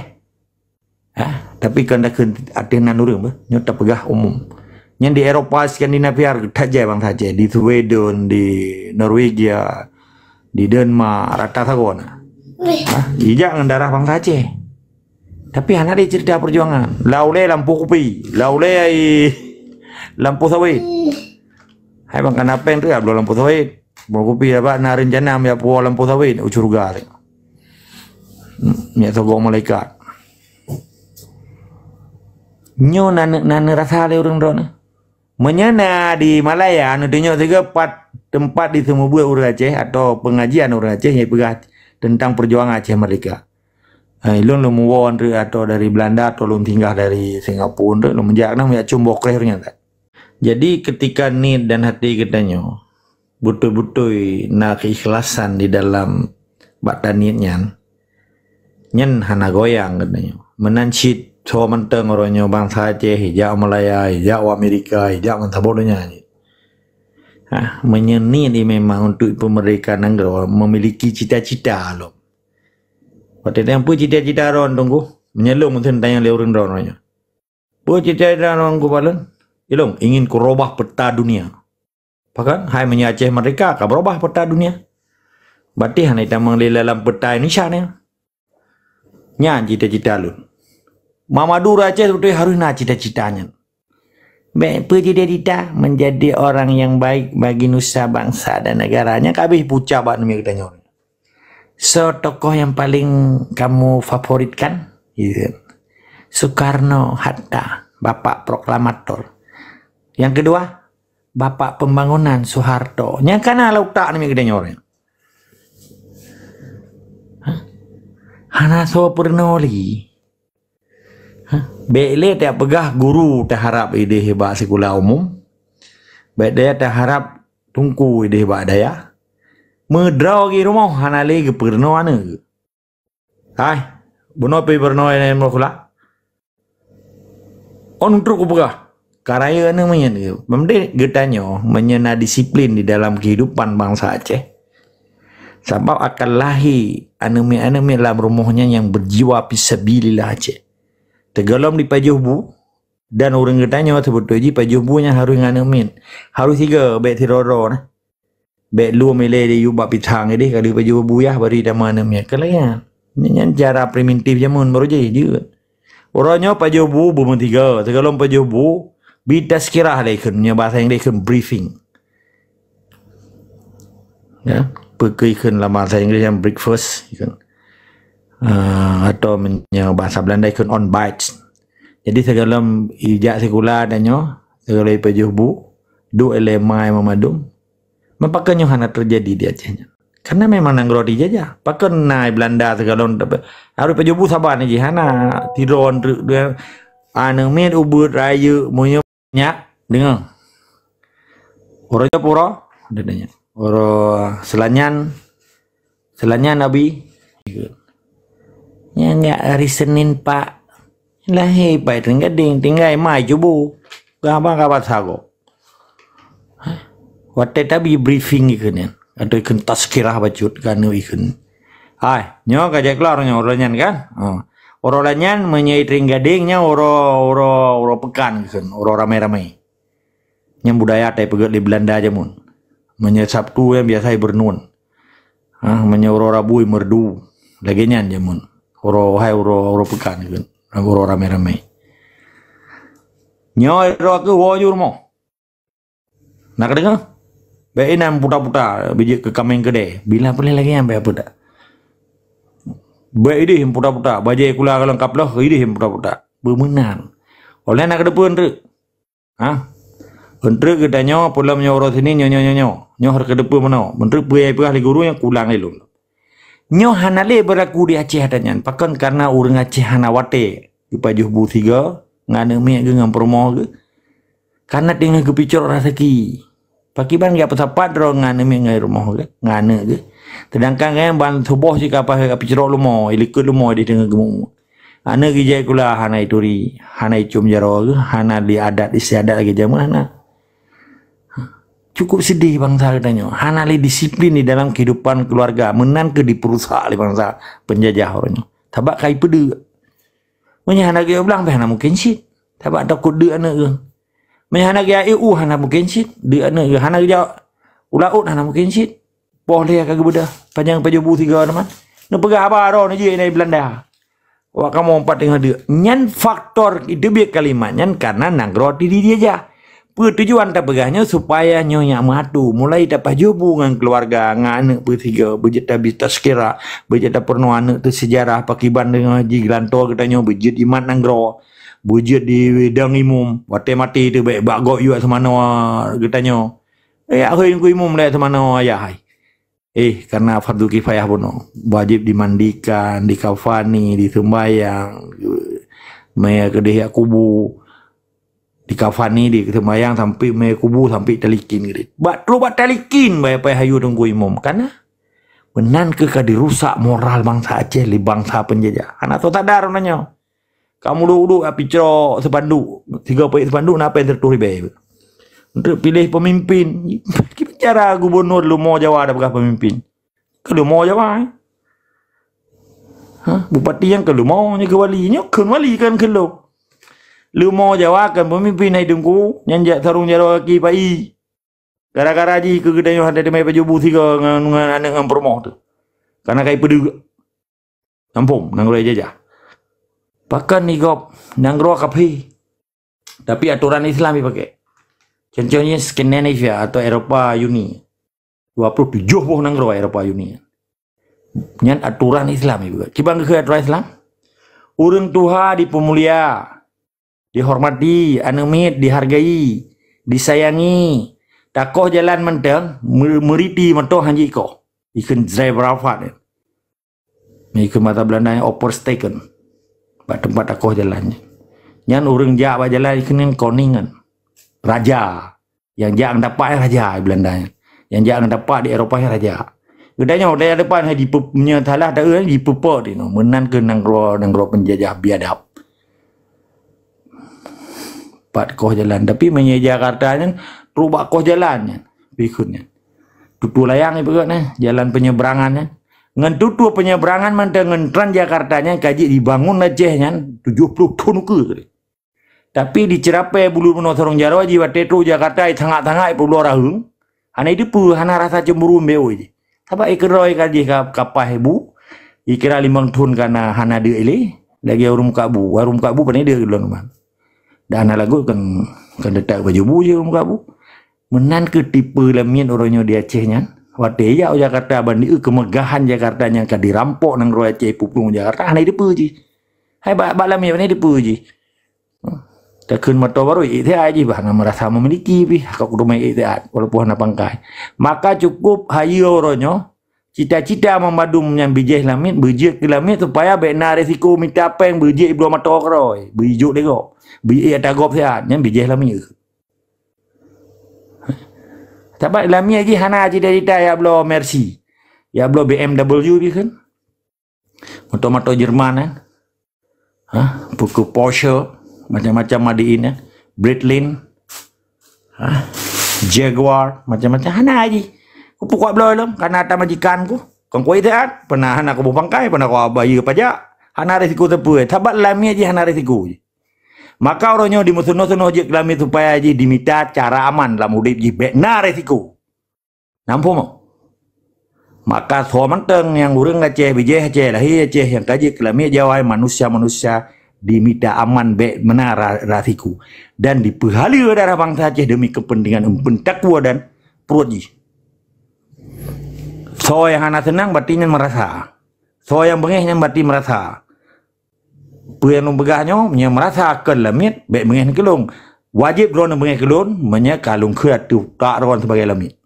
Tapi kan dah adenan orang bah, nyata pegah umum. Yang di Eropah Skandinavia tak jaya bangsa Aceh, di Sweden, di Norwegia, di Denmark, rata sagona. Jangan darah bangsa Aceh. Tapi anak dia cerita perjuangan. Laulai lampu kopi, laulai lampu sawit. Hai bang kenapa yang tu ya belum lampu sawit. Lampu kopi apa nak rencana ya puas lampu sawit ucurga. Miak sogong malaikat. Nyo nana rasa le orang drone. Menyana di Malaya anu tunjuk 3-4 tempat di semua buat orang Aceh atau pengajian orang Aceh yang pegah tentang perjuangan Aceh merdeka. Ilun lu muwon atau dari Belanda atau lu tinggal dari Singapura lu menjakna ya cumbok rehnya tak. Jadi ketika niat dan hati katanya betul-betul nak keikhlasan di dalam badan niatnya nyen hana goyang katanya. Menancit so menteng orangnya bangsa Aceh, hijau Malaya, hijau Amerika, hijau mentabodonya. Menyeni ini memang untuk pemerintah Nanggro memiliki cita-cita loh. Waktu yang pun cita-cita orang tunggu menyelum mungkin tanya leurin orangnya. Pun cita-cita orang kupalan, ilong ingin kurubah peta dunia. Bahkan hai menye Aceh mereka kah berubah peta dunia. Berarti hanya kita mengelila dalam peta Indonesia ni. Nyan cita-cita lu. Mama Dura Aceh betul harus nak cita-citanya. Baik, cita-cita menjadi orang yang baik bagi nusa bangsa dan negaranya. Kabih pucat buat nama kita nyor. So tokoh yang paling kamu favoritkan, Soekarno Hatta, Bapak Proklamator. Yang kedua, Bapak Pembangunan Soeharto. Yang kana lauk tak nama kita nyor. Hana so pernoli. Baik le tak pegah guru tak harap ide hebat sekolah umum. Baik dia tak harap tungku ide hebat daya. Medraw gi rumah hana le ke perno ana. Hai, buno pe perno ene mokula. On truk pegah. Karaya ana menyen ke. Memde getanyo menyena disiplin di dalam kehidupan bangsa Aceh. Sebab akan lahir anemi-anemi dalam rumahnya yang berjiwa fisabilillah aja. Tergelom di pajuh bu dan orang katanya sebetulnya pajuh bunya harus nganemin. Harus 3 baik tiroro nah. Baik lu milih dia ubah pitang dia kalau pajuh bu ya baru dah manemnya. Kalau ya ini cara primitif jamun baru je juga. Orangnya pajuh bu bumu 3. Tergelom pajuh bu bidas kirah lekun bahasa Inggeris briefing. Ya, pergikan lah bahasa Inggeris yang breakfast kan. Atau bahasa Belanda ikut on bites. Jadi segala ijak sekolah danyo segala pajuh bu du elemai memadum mapakanya hana terjadi di Acehnya. Karena memang nanggro di jajah. Pakan naik Belanda segala harus pajuh bu sabar ni hana tiron anemin ubud raya munyo nyak dengar. Orangnya pura dadanya. Orang selanyan Nabi. Ya enggak hari Senin Pak. Lahir Pak tinggal mai jubu. Gampang kapat sago. Waktu tabi briefing ikan atau ikan taskirah bacut kan ikan. Hai, nyo kajak keluar nyo orangnya kan. Orangnya menyai gadingnya orang pekan ikan, orang ramai-ramai. Yang budaya tai pegat di Belanda aja mun. Menyai Sabtu yang biasa bernun. Menyai orang Rabu merdu. Lagi nyan jamun. Orang pekan ikan. Orang ramai-ramai. Nyoy roh ke wajur mo. Nak dengar? Baik nam puta-puta biji ke kameng kedai. Bila boleh lagi yang baik puta. Baik ini puta-puta. Bajai kula kalau lengkap lah. Ini puta-puta. Bermenang. Oleh nak depan tu. Untuk kita nyo pulang menyorot sini nyo har ke depan mana. Untuk puai puai guru yang kulang elok. Nyo hanale berlaku di Aceh adanya. Pakan karena orang Aceh hanawate di pajuh bu 3 ngane mi dengan promo ke. Karena tinggal kepicor rezeki. Pakiban gak pesapat ro ngane mi ngai rumah ke. Ngane ke. Sedangkan kan ban subuh si kapah kepicor lumo, ilikut lumo di tengah gemuk. Ana gijai kula hanai turi, hanai cum jaro ke, hana di adat istiadat lagi jaman hana. Cukup sedih bangsa katanya. Hana li disiplin di dalam kehidupan keluarga. Menan ke di perusahaan li bangsa penjajah orangnya. Tabak kai pede. Menya hana gaya belang hana mungkin sih. Tabak takut dia anak ke. Menya hana gaya hana mungkin sih. Dia anak ke. Hana gaya ulaut hana mungkin sih. Boleh kagak bedah. Panjang pajubu 3 teman. Nak pegah apa ro ni je dari Belanda. Wak kamu 4 dengan dia. Nyan faktor itu biar kalimatnya karena nanggro diri dia aja. Tujuan tak pegahnya supaya nyonya matu mulai dapat hubungan keluarga dengan anak bertiga berjata bistas kira berjata pernah anak tu sejarah pakiban dengan haji glantor katanya berjet iman nanggro berjet di wedang imum wate mati tu baik bagok juga semana katanya aku ku imum lah semana ayah karena fardu kifayah pun wajib dimandikan dikafani disembayang maya kedih kubu dikafani di sembahyang sampai mai kubu sampai talikin gitu. Buat talikin bayar hayu tunggu imam karena benan ke dirusak moral bangsa Aceh li bangsa penjajah. Anak tu tak dar nanya. Kamu dulu api cero sepandu 3 pait sepandu napa yang tertulis bae. Untuk pilih pemimpin. Cara gubernur lu mau Jawa ada bekas pemimpin. Kalau mau Jawa. Bupati yang kalau mau nya ke walinya kan wali kan kalau lu mau jawakan pemimpin hai dengku nyanjak sarung jaro kaki pai gara-gara ji ke gedanya ada di mai pajubu 3 dengan promo tu karena kai pedu kampung nanggro jajah pakan ni gop nanggro kapi tapi aturan Islam dipakai contohnya Skandinavia atau Eropa Uni 27 boh nanggro Eropa Uni nyan aturan Islam juga kibang ke aturan Islam urang tuha dipemulia dihormati, anemit, dihargai, disayangi. Takoh jalan mentang, meriti mentoh hanji ko. Ikan driver Rafat. Ikan mata Belanda yang overstaken. Pada tempat takoh jalannya. Yang orang jak pada jalan ikan yang koningan. Raja. Yang jak dapat raja Belanda. Yang jak dapat di Eropah raja. Gedanya dari depan di punya talah tak di pupuk ni. Menan ke nanggro penjajah biadab. Pat koh jalan tapi menye Jakarta nya rubah koh jalannya berikutnya tutu layang ibu kan, jalan penyeberangannya. Ngan tutu penyeberangan dengan Transjakartanya kaji dibangun Acehnya 70 tahun ke. Tapi di Cerapai bulu menosorong Jawa jiwa Tetro Jakarta tengah-tengah pulau rahung. Hana itu pu hana rasa cemburu mbeu je. Sabab ikeroi kaji kapah ibu. Ikira 5 tahun karena hana dia ile lagi warung kabu pani dia dulu man. Dan lagu kan detak baju bu je warung kabu. Menan ke tipe lamien orangnya di Acehnya. Wate ya Jakarta bandi kemegahan Jakarta yang ka dirampok nang roy Aceh pupung Jakarta hana itu pu je. Hai bak lamien ni pu je. Tak kun motor baru itu aja bah merasa memiliki bih kau rumah itu walaupun apa pangkai. Maka cukup hayo orangnya cita-cita memadum yang bijih lamit bijih ke lamit supaya benar resiko minta apa yang bijih belum motor roy bijuk dego bijih ada gop sehat yang bijih lamit. Tapi lamit lagi hana cita-cita ya belum Mercy ya belum BMW bih kan motor Jerman buku Porsche macam-macam madiin ya, Breitling, Jaguar, macam-macam. Hana aja. Aku pukul belum, karena ada majikan ku. Kau itu pernah hana aku bangkai, pernah aku bayi pajak. Hana risiko tepu. Tabat lami aja hana risiko. Maka orangnya di musuh-musuh ojek lami supaya aja diminta cara aman dalam hidup jibek. Nah risiko. Nampu mau. Maka soal yang urang Aceh, bijih Aceh, lahir Aceh yang kaji kelami Jawa manusia-manusia diminta aman baik benar rasiku dan dipehali darah bangsa Aceh demi kepentingan pentakwa dan proji. So yang anak senang batinya merasa, so yang bengehnya bati merasa, puyan begahnya merasa kelamit baik bengeh kelung wajib ron bengeh kelun menya kalung kerat tu tak ron sebagai lamit.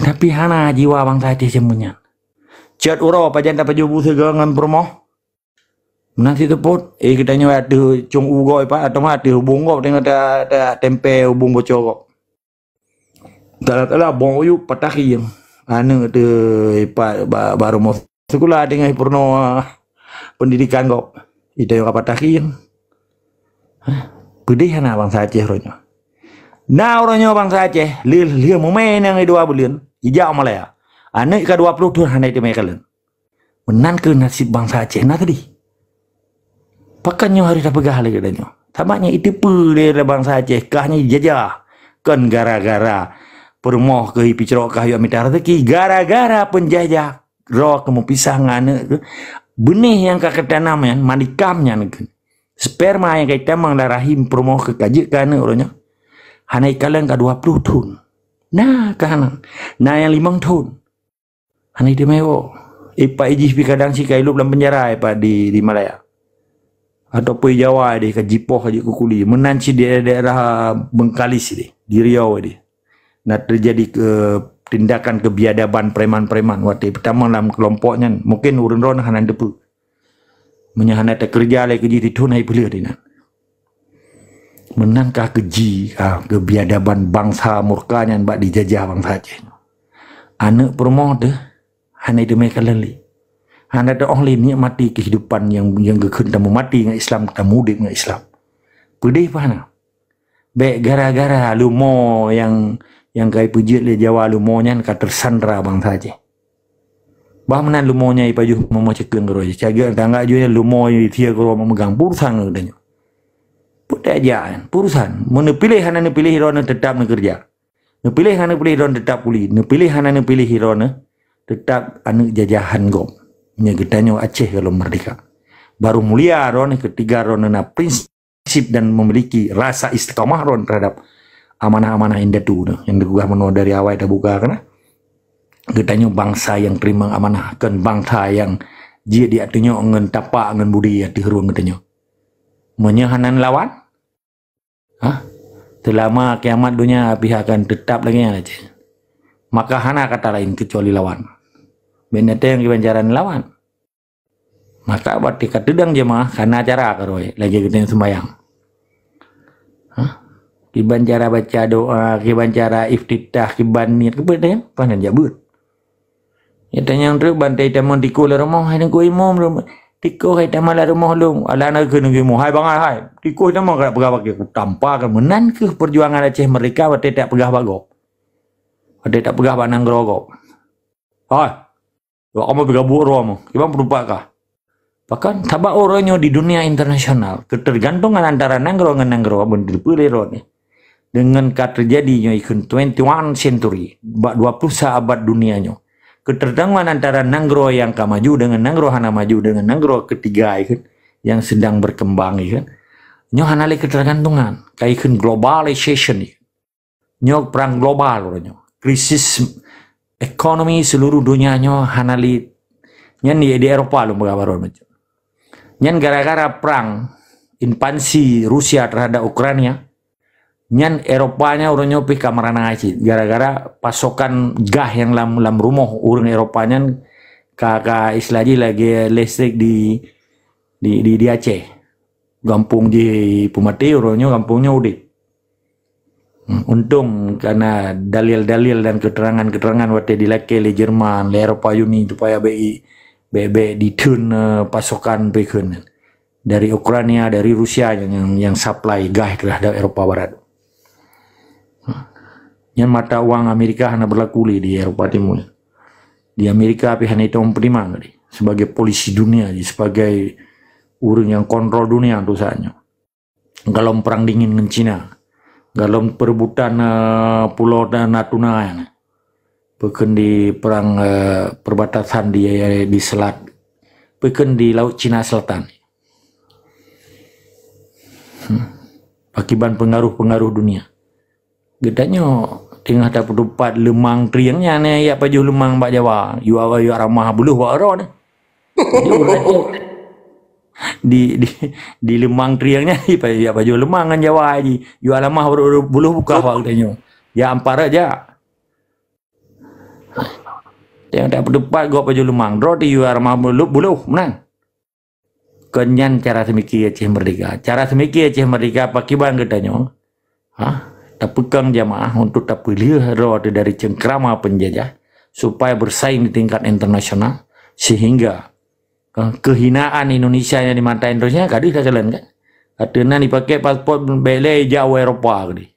Tapi hana jiwa bangsa Aceh semuanya. Cat uro pajan dapat jubu segangan promo. Nanti tu pun, kita nyawa ada cung ugoi pak atau mah ada hubung kok dengan ada tempe hubung bocor kok. Kalau bong uyu pataki yang, anu ada pak baru mau sekolah dengan purno pendidikan kok. Itu yang pataki yang, pedih na bangsa Aceh orangnya. Nah orangnya bangsa Aceh, lihat momen yang 2 bulan, hijau Malaya. Anak ke 20 tahun hanya itu mereka len. Menan ke nasib bangsa Aceh na tadi. Pakannya hari dah pegah lagi katanya. Tamaknya itu pulih bangsa Aceh. Kahnya jajah. Kan gara-gara permoh ke hipicerok kayu amitar rezeki. Gara-gara penjajah. Roh kamu pisah ngana. Benih yang kakak tanam yang mandikamnya. Sperma yang kita mengenai rahim permoh ke kaji kana orangnya. Hanya kalian ke 20 tahun. Nah kanan. Nah yang 5 tahun. Hanya itu mewah. Ipa ijih kadang si kailu dalam penjara Ipa di Malaya. Atau pui Jawa dia ke Jipoh aja kukuli menanci di daerah Bengkalis di Riau dia. Nah terjadi tindakan kebiadaban preman-preman waktu pertama dalam kelompoknya mungkin urun-urun hanan depu menyahana tak kerja lagi kerja di tunai beliau dia. Menangkah keji kebiadaban bangsa murkanya bak dijajah bangsa Aceh. Anak permoh deh hanya itu mereka leli. Anda ada orang lain mati kehidupan yang kena mati dengan Islam, kita mudik dengan Islam. Pedih mana? Baik gara-gara lumo yang kai pujit le Jawa lumonya kan tersandra bangsa Aceh. Bah menan lumonya ipaju mau cekeng karo je. Caga tangga je lumo dia karo memegang purusan katanya. Putajan, purusan. Mun pilih hana pilih hirona tetap nak kerja. Pilih hana pilih hirona tetap pulih. Pilih hana pilih hirona tetap anu jajahan gom. Nyegetanya Aceh kalau merdeka. Baru mulia ron ketiga ron na prinsip dan memiliki rasa istiqamah ron terhadap amanah-amanah indah tu yang digugah meno dari awal dah buka kana. Getanya bangsa yang terima amanah kan bangsa yang dia di artinya ngen tapak ngen budi ati ruang getanya. Menyahanan lawan? Selama kiamat dunia pihak akan tetap lagi aja. Maka hana kata lain kecuali lawan. Benete yang kibancaran lawan. Maka buat dikatudang jemaah karena acara karoi lagi kita sembahyang. Kibancara baca doa, kibancara iftitah, kibanir, kemudian panen jabut. Ya tanya tu bantai tamu tiko le rumah, hai nengku imam tiko hai tamu le rumah lu, ala nak kena imam, hai bangai hai, tiko tamu kada pegah bagi, tanpa kan menan ke perjuangan Aceh mereka, waktu tak pegah bagok. Ada tak pegah banang gerogok. Kamu pegah buruk kamu. Gimana berupakah? Bahkan tabak orangnya di dunia internasional ketergantungan antara nanggro dengan nanggro bendir pelero nih dengan terjadinya ikut 21 century 20 abad dunianya ketergantungan antara nanggro yang maju dengan nanggro hana maju dengan nanggro ketiga ikut yang sedang berkembang ikut nyo hanali ketergantungan kayak globalization nyo perang global orangnya krisis ekonomi seluruh dunianya hanali nyan di Eropa lo mengabaron macam nyan gara-gara perang invasi Rusia terhadap Ukraina nyan Eropanya urang nyopi kamarana aci gara-gara pasokan gas yang lam rumah urang Eropanya kakak islaji lagi listrik di Aceh gampung di Pumati urangnya gampungnya udik untung karena dalil-dalil dan keterangan-keterangan waktu dilake le Jerman le Eropa Uni supaya BB ditun pasokan pekun dari Ukraina dari Rusia yang supply gas terhadap Eropa Barat. Yang mata uang Amerika hanya berlaku di Eropa Timur. Di Amerika tapi hanya itu memperima sebagai polisi dunia, sebagai orang yang kontrol dunia dosanya. Kalau perang dingin dengan Cina, kalau perebutan Pulau Natuna yang peken di perang perbatasan di selat, peken di Laut Cina Selatan. Akibat pengaruh-pengaruh dunia. Gedanya tengah tak berdepat lemang triangnya ni ya paju lemang bak Jawa. Yu ramah buluh bak ro ni. Di lemang triangnya ya paju lemang kan Jawa haji. Yu alamah buluh buka bak katanya. Ya ampar aja. Yang tak berdepat gua paju lemang ro di yu ramah buluh menang. Kenyan cara semiki Aceh Merdeka. Cara semiki Aceh Merdeka pakai bang katanya. Tak pegang jamaah untuk tak pilih roh dari cengkrama penjajah supaya bersaing di tingkat internasional sehingga kehinaan Indonesia yang di mata Indonesia kadang tak jalan kan katanya dipakai paspor beli jauh Eropa kali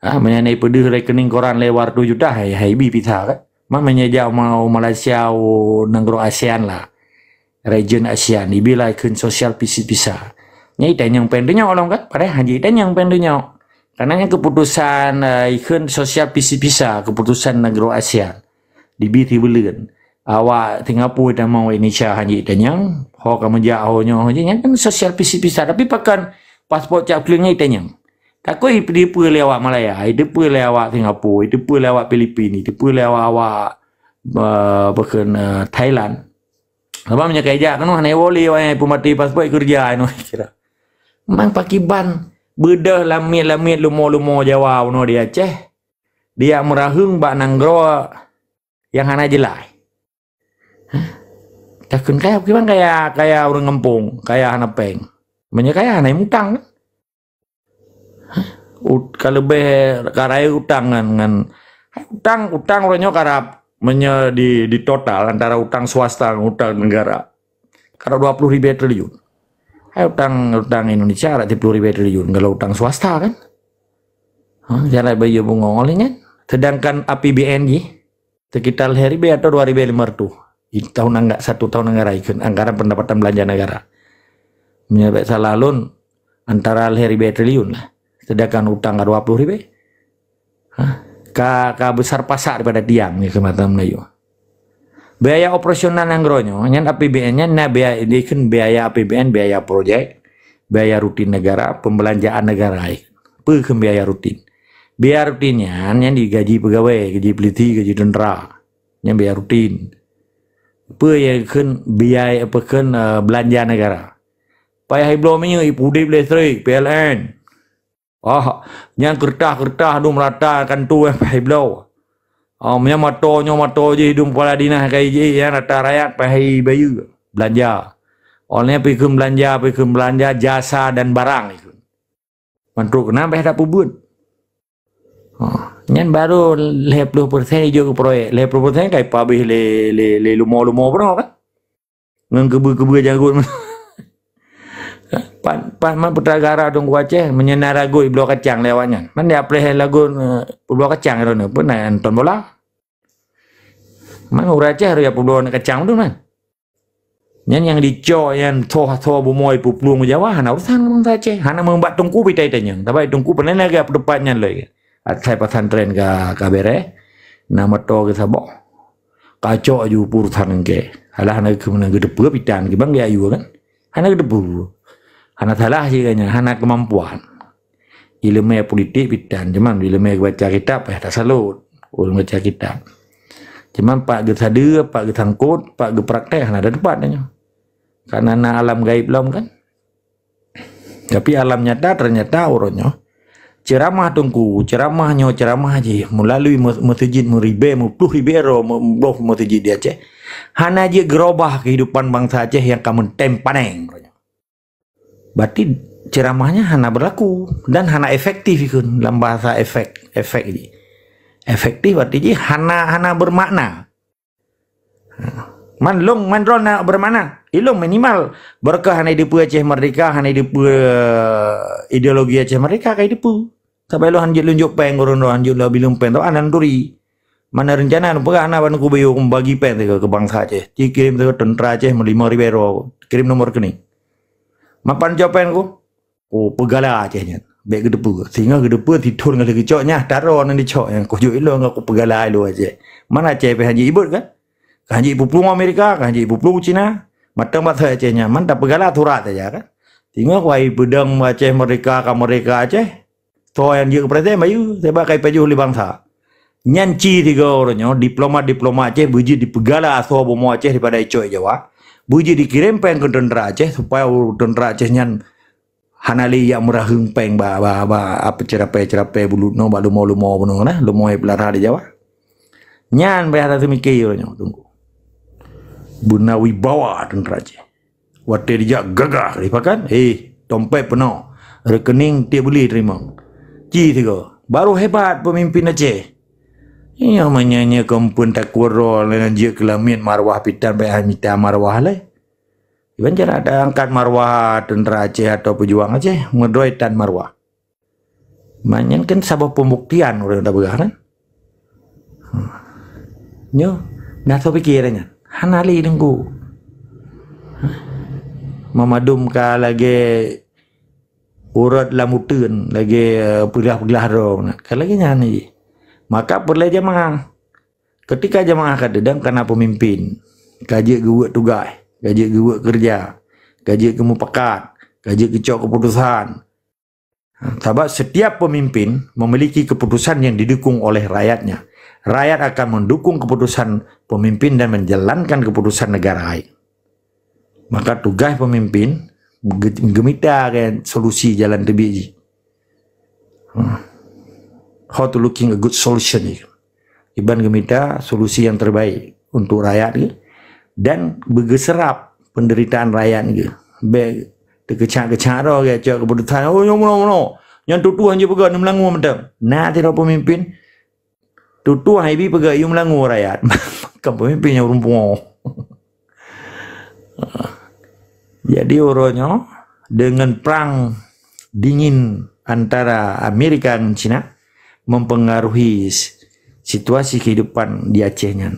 menyanyi pedih rekening koran lewat 2 juta hai pisah kan menyeja mau Malaysia negara ASEAN lah region ASEAN dibilang ikut sosial pisah nyai dan yang pendeknya orang kan pada haji dan yang pendeknya karena keputusan ikut sosial pisah keputusan negara ASEAN di biti belian awak Singapura dan mau Indonesia haji dan yang ho kamu jauh haji kan sosial pisah tapi pakan paspor cap kelingnya yang takoi di pulih awak Malaya itu pulih awak Singapura itu pulih awak Filipina itu pulih awak bahkan Thailand apa menyakai jak kan hanya boleh awak pemati paspor kerja anu kira memang pakai ban bedah lamit lumo Jawa uno di Aceh dia merahung bak nanggro yang hana jelai takun kayak orang ngempung kayak hana peng menyakaya hana utang kalau lebih karai utang dengan utang orangnya karap di total antara utang swasta dan utang negara karena 20.000 triliun utang Indonesia ada 10.000 triliun kalau utang swasta kan jangan bayi bungong olehnya sedangkan APBN sekitar 1.000 atau 2.500 di tahun enggak 1 tahun negara ikut anggaran pendapatan belanja negara menyebabkan salah alun antara 1.000 triliun lah sedangkan utang 20.000 besar pasar daripada tiang ni kematan Melayu biaya operasional yang gronyo nyan APBN-nya nah biaya ini kan biaya APBN biaya proyek biaya rutin negara pembelanjaan negara biaya rutin rutinnya yang digaji pegawai gaji peliti gaji tentara yang biaya rutin biaya belanja negara payah belum ini ipudip listrik PLN yang kertas du merata kan tu payah belum punya moto je hidung kepala dinas kayak je yang rata rakyat pahai bayu belanja olehnya pergi belanja jasa dan barang itu mantruk kenapa ada pubut nyan baru 50% hijau ke proyek 50% kayak pabih le lumo pernah kan ngan kebu jagut man Putragara dong Aceh menyenar lagu Pulau Kacang lewatnya. Man dia play lagu Pulau Kacang itu pun nonton bola. Man orang Aceh ya Pulau Kacang tu man. Yang dicok yang toh bumoy puplung Jawa hana urusan orang Aceh. Hana membuat tungku bitai tanya. Tapi tungku pernah lagi pendapatnya lagi. Saya pesantren ke bere. Nama to ke sabok. Kacau aju urusan ke. Halah hana kemenang gede pura pitan ke bang dia ayu kan. Hana gede pura. Hana salah sih kayaknya, hana kemampuan. Ilmu politik pitan, cuman ilmu baca kitab tak salut. Ulun baca kitab. Cuman pak ge sadeu, pak ge sangkut, pak ge praktek hana ada tempatnya. Karena alam gaib belum kan. Tapi alam nyata ternyata orangnya ceramah tungku, ceramahnya ceramah aja melalui masjid meribe, 10 ribero, masjid di Aceh. Hana aja gerobah kehidupan bangsa Aceh yang kamu tempaneng. Berarti ceramahnya hana berlaku dan hana efektif kan dalam bahasa efek ini. Efektif berarti hana bermakna. Man rona bermakna. Ilung minimal berkah hana hidup Aceh merdeka, hana hidup ideologi Aceh merdeka kayak hidup. Sampai lo hanjut lunjuk peng urun lo hanjut lo bilung peng tu anan turi. Mana rencana nu pega anak ku bayu bagi peng ke bangsa Aceh. Dikirim ke tentera Aceh 5 ribero. Kirim nomor kening. Mapan jawapan ku, oh pegala Acehnya, baik gedepu, sehingga gedepu tidur dengan lagi coknya, taruh nanti cok yang kau jual lo ngaku pegala lo Aceh. Mana Aceh haji ibut kan? Haji ibu pelung Amerika, haji ibu pelung Cina, matang bahasa Acehnya, mana pegala turat aja kan? Sehingga kuai pedang Aceh mereka Aceh, so yang dia kepresiden bayu, saya pakai baju oleh bangsa. Nyanci tiga orangnya, diplomat Aceh buji di pegala so bomo Aceh daripada Icoi Jawa. Buji dikirim peng ke tentera Aceh supaya tentera Aceh nyan hanali yang merahung peng apa cerape bulu no ba lumo beno nah lumo belara di Jawa. Nyan bayar semikir nya tunggu. Buna wibawa tentera Aceh. Wate dijak gagah dipakan dompet penuh. Rekening tiap beli terima. Tiga. Baru hebat pemimpin Aceh. Yang menyanyi kempun tak kurol dengan dia kelamin marwah pitan bayar minta marwah lah. Iban cara ada angkat marwah tentera Aceh atau pejuang Aceh ngedoi tan marwah. Manyan kan sabab pembuktian orang dah bergaran. Nyo, nak so pikirannya. Hanali tunggu. Mamadum ka lagi urat lamutun lagi pelah-pelah dong. Kalau lagi nyanyi. Maka perlu jemaah. Ketika jemaah kadang kena pemimpin, gaji gue tugas, gaji gue kerja, gaji ke mupakat, gaji kecok keputusan. Sebab setiap pemimpin memiliki keputusan yang didukung oleh rakyatnya. Rakyat akan mendukung keputusan pemimpin dan menjalankan keputusan negara lain. Maka tugas pemimpin gemita kan solusi jalan terbiji. How to looking a good solution Iban gemita solusi yang terbaik untuk rakyat dan bergeserap penderitaan rakyat be tekecak-kecak ro ke cak keputusan no yang tutu hanya pegang melangu macam nah tidak pemimpin tutu haibi pegang you melangu rakyat kan pemimpinnya rumpung. Jadi orangnya dengan perang dingin antara Amerika dan China mempengaruhi situasi kehidupan di Acehnya.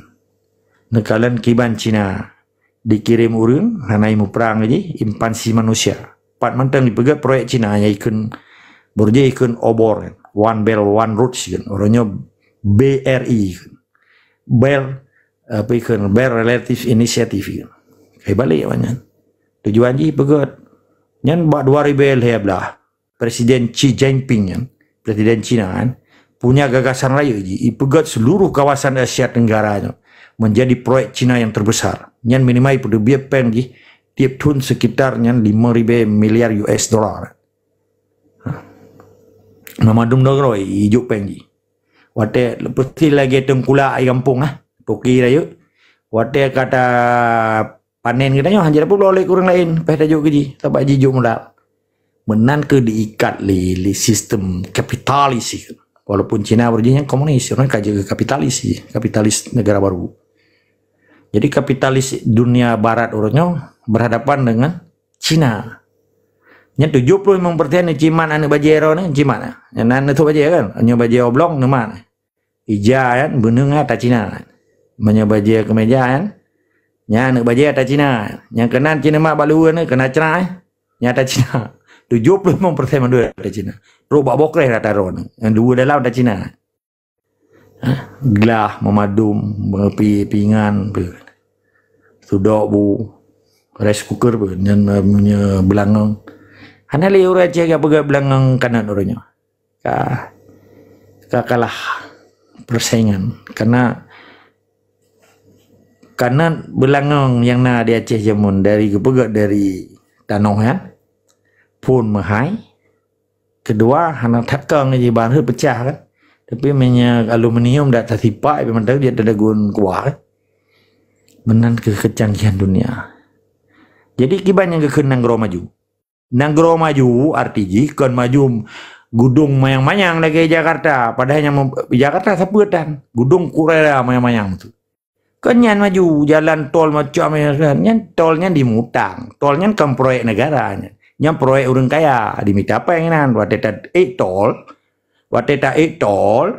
Nekalan kiban Cina dikirim urun, hanai mu perang aja, impansi manusia. Pat mantang dipegat proyek Cina yang ikut berje ikut obor, One Belt One Road kan, orangnya BRI kan, Belt Relative Initiative kan. Kayak balik banyak. Tujuan je pegat, nyan buat 2000 belah, Presiden Xi Jinping kan, Presiden Cina kan. Punya gagasan raya ipegat seluruh kawasan Asia Tenggara menjadi proyek Cina yang terbesar. Yang minimai pada biaya pen tiap tahun sekitar 5.000 miliar US dollar. Mamadum dong hijau pen Wate lepas lagi tengkula kampung toki raya. Wate kata panen kita hanya dapat oleh kurang lain pada juk gaji sebab jijuk mula. Menan ke diikat li sistem kapitalis. Walaupun Cina berjinya komunis, orang kaji kapitalis negara baru. Jadi kapitalis dunia barat orangnya berhadapan dengan Cina. Nya 75% ni ciman anak bajero ni ciman. Yang nan tu baje kan. Nya baje oblong nama. Ija kan benung ta Cina. Nya baje kemeja kan. Nya anak baje ta Cina. Yang kenan Cina mak balu ni kena cerai. Nya ta Cina. 75% mandua ta Cina. Robak bokre ta ron. Yang dua dalam ta Cina. Gelah memadum mengepi pingan sudok bu rice cooker pun yang punya belangang hana le ora je ga pega belangang kanan orangnya kalah persaingan karena belangang yang na di Aceh jamun dari kepegak dari Danau kan pun mahai kedua hana takang je bahan pecah kan tapi minyak aluminium dah tersipak memang dia ada gun kuah menan ke kecanggihan dunia. Jadi kibannya ke nanggro maju. Nanggro maju artinya kan maju gudung mayang-mayang lagi Jakarta. Padahal Jakarta sepedan gudung kurera mayang-mayang tu. Kenyan maju jalan tol macam nyan tolnya dimutang. Tolnya kan proyek negaranya. Nyan proyek orang kaya diminta pengenan wateta tol. Wateta tol.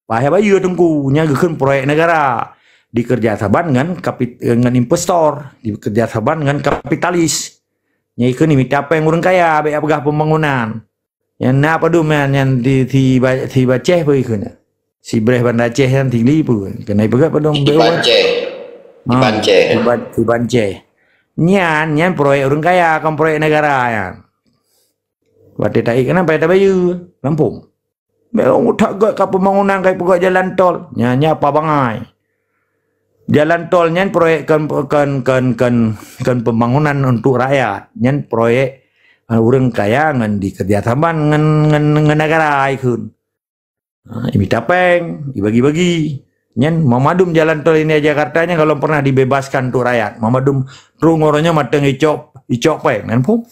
Bahaya bayu tunggu nya gekeun proyek negara. Dikerjasaban dengan investor, dikerjasaban dengan kapitalis. Nya ikeun diminta apa yang orang kaya bae apegah pembangunan. Yang na padu man yang si Baceh pe ikeun. Si Breh Banda Aceh yang tinggi pun. Kena pegah padu Di Banceh. Nyan proyek orang kaya kan proyek negara ya. Wate tai kenapa ya bayu Lampung. Memang tak gak ke pembangunan kayak pegak jalan tol. Nya apa bangai. Jalan tol nyan proyek kan pembangunan untuk rakyat. Nyan proyek orang kaya ngan dikerjasaman ngan negara ikun. Ini tapeng, dibagi-bagi. Nyan mamadum jalan tol ini Jakarta nya kalau pernah dibebaskan untuk rakyat. Mamadum rungornya mateng icok peng nan pun.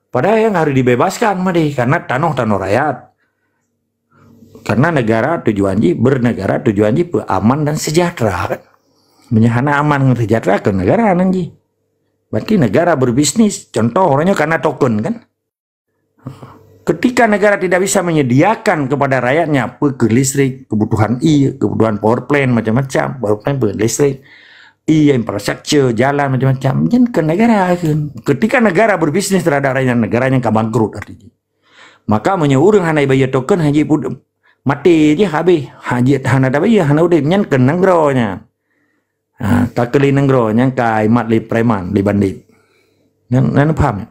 Padahal yang harus dibebaskan mah karena tanah rakyat. Karena bernegara tujuan aman dan sejahtera kan. Menyahana aman dan sejahtera ke negara nanti. Berarti negara berbisnis. Contoh orangnya karena token kan. Ketika negara tidak bisa menyediakan kepada rakyatnya listrik, kebutuhan kebutuhan power plant macam-macam, power plant listrik, infrastruktur, jalan macam-macam, jangan ke negara kan. Ketika negara berbisnis terhadap rakyat, negaranya bangkrut artinya. Maka menyuruh hanai bayar token haji mati je habis hajat hana da bayar hana udip nyan ke nanggronya. Tak keli nanggro nyan kai mat li preman li bandit. Nan paham ya?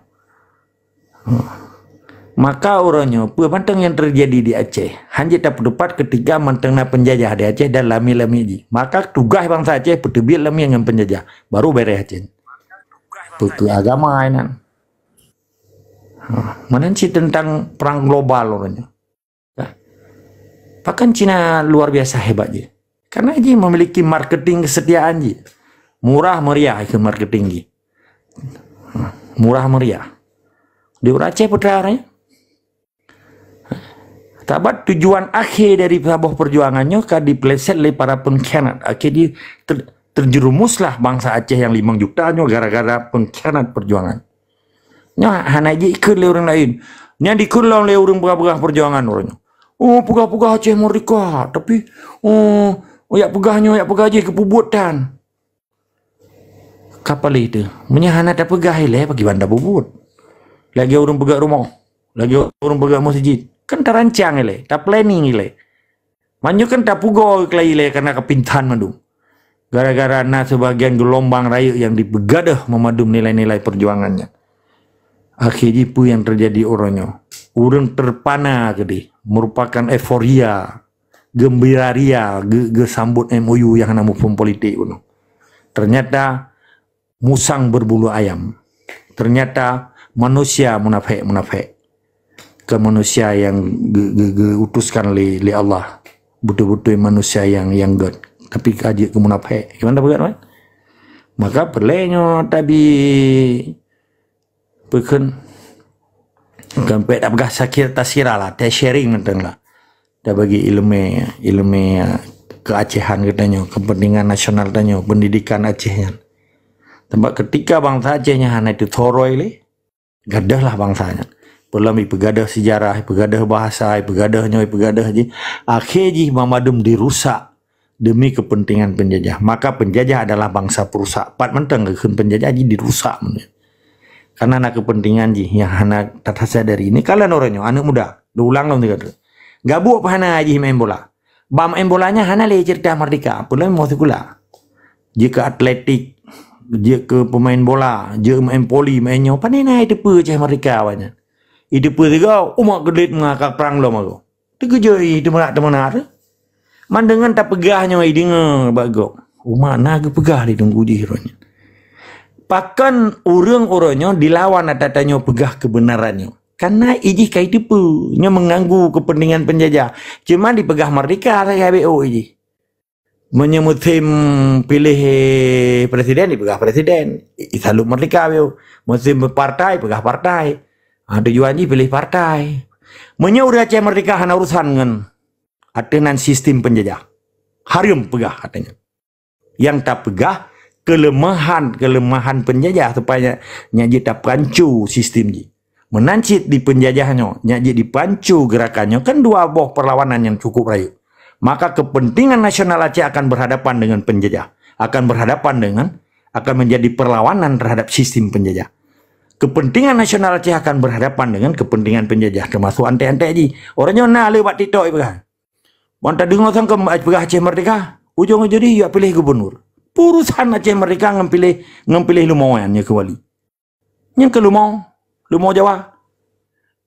Maka orangnya pemantang yang terjadi di Aceh hanya dapat ketika mantengna penjajah di Aceh dan lami-lami ji. Maka tugas bangsa Aceh bertebil lami dengan penjajah baru beres Aceh. Itu agama ini. Mana sih tentang perang global orangnya? Bahkan Cina luar biasa hebat je. Karena dia memiliki marketing kesetiaan je. Murah meriah ke marketing je. Murah meriah. Di Aceh putranya. Tabat tujuan akhir dari sebuah perjuangannya kan dipeleset oleh para pengkhianat. Akhirnya terjerumuslah bangsa Aceh yang 5 jutanya gara-gara pengkhianat perjuangan. Nya hanaji ikut le orang lain. Nya dikut oleh orang pegah-pegah perjuangan orangnya. Oh, pegah-pegah Aceh merdeka, tapi ya pegahnya je kepubutan. Kapal itu menyahana tak pegah le bagi banda bubut. Lagi orang pegah rumah, lagi orang pegah masjid. Kan terancang le, tak planning le. Manyu kan tak pugo le karena kepintahan madum. Gara-gara na sebagian gelombang raya yang dibegadah memadum nilai-nilai perjuangannya. Akhirnya pu yang terjadi orangnya. Urang terpana gede, merupakan euforia, gembiraria, gesambut MOU yang namu pun politik uno. Ternyata musang berbulu ayam. Ternyata manusia munafik. Ke manusia yang utuskan oleh Allah. Betul-betul manusia yang God. Tapi kaji ke munafik. Gimana bukan? Maka perlenya tadi bukan sampai dah begah sakit tasira lah, teh sharing nanti lah. Dah bagi ilmu keacehan katanya, kepentingan nasional tanya, pendidikan Acehnya. Tempat ketika bangsa Acehnya hanya itu thoroi le, Gadah lah bangsanya. Pelam pegadah sejarah, pegadah bahasa, pegadahnya, pegadah je. Akhir je Mamadum dirusak demi kepentingan penjajah. Maka penjajah adalah bangsa perusak. Pat mentang keun penjajah je dirusak. Karena anak kepentingan je yang anak tata sadari ini kalian orangnya anak muda. Ulang lah kata. Gabuk apa hana je main bola. Bam main bolanya hana le cerita merdeka. Pelam mau sekula. Jika atletik, jika pemain bola, jika main poli, mainnya panena itu pecah mereka banyak. Itu pertiga, umat gelit mengakak perang lo mago. Itu kerja itu mana? Mandangan tak pegahnya ini dengar bago. Umat naga pegah ditunggu di hironya. Pakan orang-orangnya dilawan atatanya pegah kebenarannya. Karena iji kai tipu, nya mengganggu kepentingan penjajah. Cuma dipegah merdeka saya BO iji. Musim pilih presiden dipegah presiden. Salub merdeka BO. Musim partai pegah partai. Tujuan je pilih partai. Udah Aceh merdeka hana urusan dengan sistem penjajah. Harum pegah katanya. Yang tak pegah kelemahan penjajah supaya nyaji tak pancu sistem je. Menancit di penjajahnya, nyaji dipancu gerakannya kan dua boh perlawanan yang cukup rayu. Maka kepentingan nasional Aceh akan berhadapan dengan penjajah, akan menjadi perlawanan terhadap sistem penjajah. Kepentingan nasional Aceh akan berhadapan dengan kepentingan penjajah, termasuk ante-ante ji. Orangnya nak lewat titok pegah. Wanta dengar sang ke pegah Aceh merdeka, ujung-ujung dia pilih gubernur. Purusan Aceh merdeka ngempilih lumawannya ke wali. Yang ke lumau Jawa.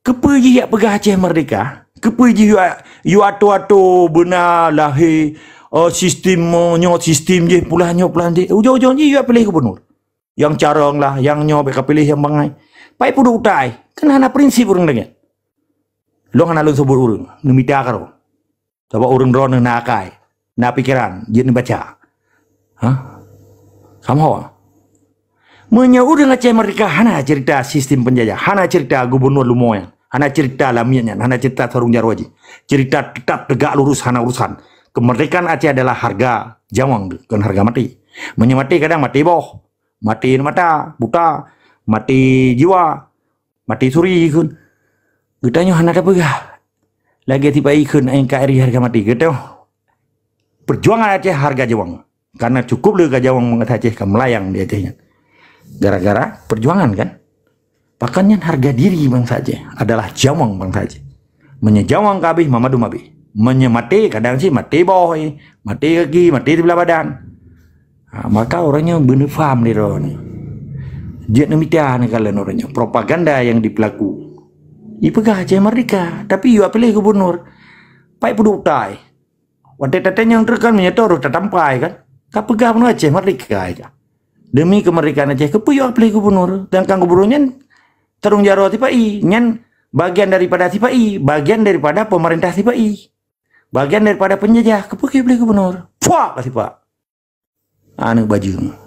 Kepergi ya pegah Aceh merdeka, kepergi you ato-ato benar lahir sistem je pulahnya je. Ujung-ujung dia pilih gubernur. Yang carong lah, yang nyobek pilih yang bangai. Pai pudu utai. Kan hana prinsip urang dengan. Lo hana lo sebut urang, nemita karo. Sebab urang drone na akai, na pikiran, jeun baca. Hah? Kamu hawa? Menya urang Aceh merdeka hana cerita sistem penjajah, hana cerita gubernur lumoyan, hana cerita lamiannya, hana cerita sarung jarwaji. Cerita tetap tegak lurus hana urusan. Kemerdekaan Aceh adalah harga jawang, bukan harga mati. Menya mati kadang mati boh. Mati mata, buta, mati jiwa, mati suri kun. Getanya hana ada pegah. Lagi tiba ikun aing KRI harga mati gitu. Perjuangan Aceh harga jawang. Karena cukup le jawang mengat Aceh ke melayang di Acehnya. Gara-gara perjuangan kan. Pakannya harga diri bangsa Aceh adalah jawang bangsa Aceh. Menyejawang kabih Mamadum abih. Menyemati kadang sih mati boy, mati kaki, mati di belah badan. Maka orangnya benar faham nih orang. Dia nemitian kalian orangnya. Propaganda yang dipelaku. Ipegah Aceh merdeka, tapi ia pilih gubernur. Pai pudu utai. Wadah-tatanya yang terkan menyata harus tatampai kan. Kap pegah pun Aceh merdeka aja. Demi kemerdekaan Aceh, kepu ia pilih gubernur. Dan kang gubernurnya terung jaro tipai. Nyan bagian daripada tipai, bagian daripada pemerintah tipai. Bagian daripada penjajah, kepu ia pilih gubernur. Fuak kasih pak. Anu baju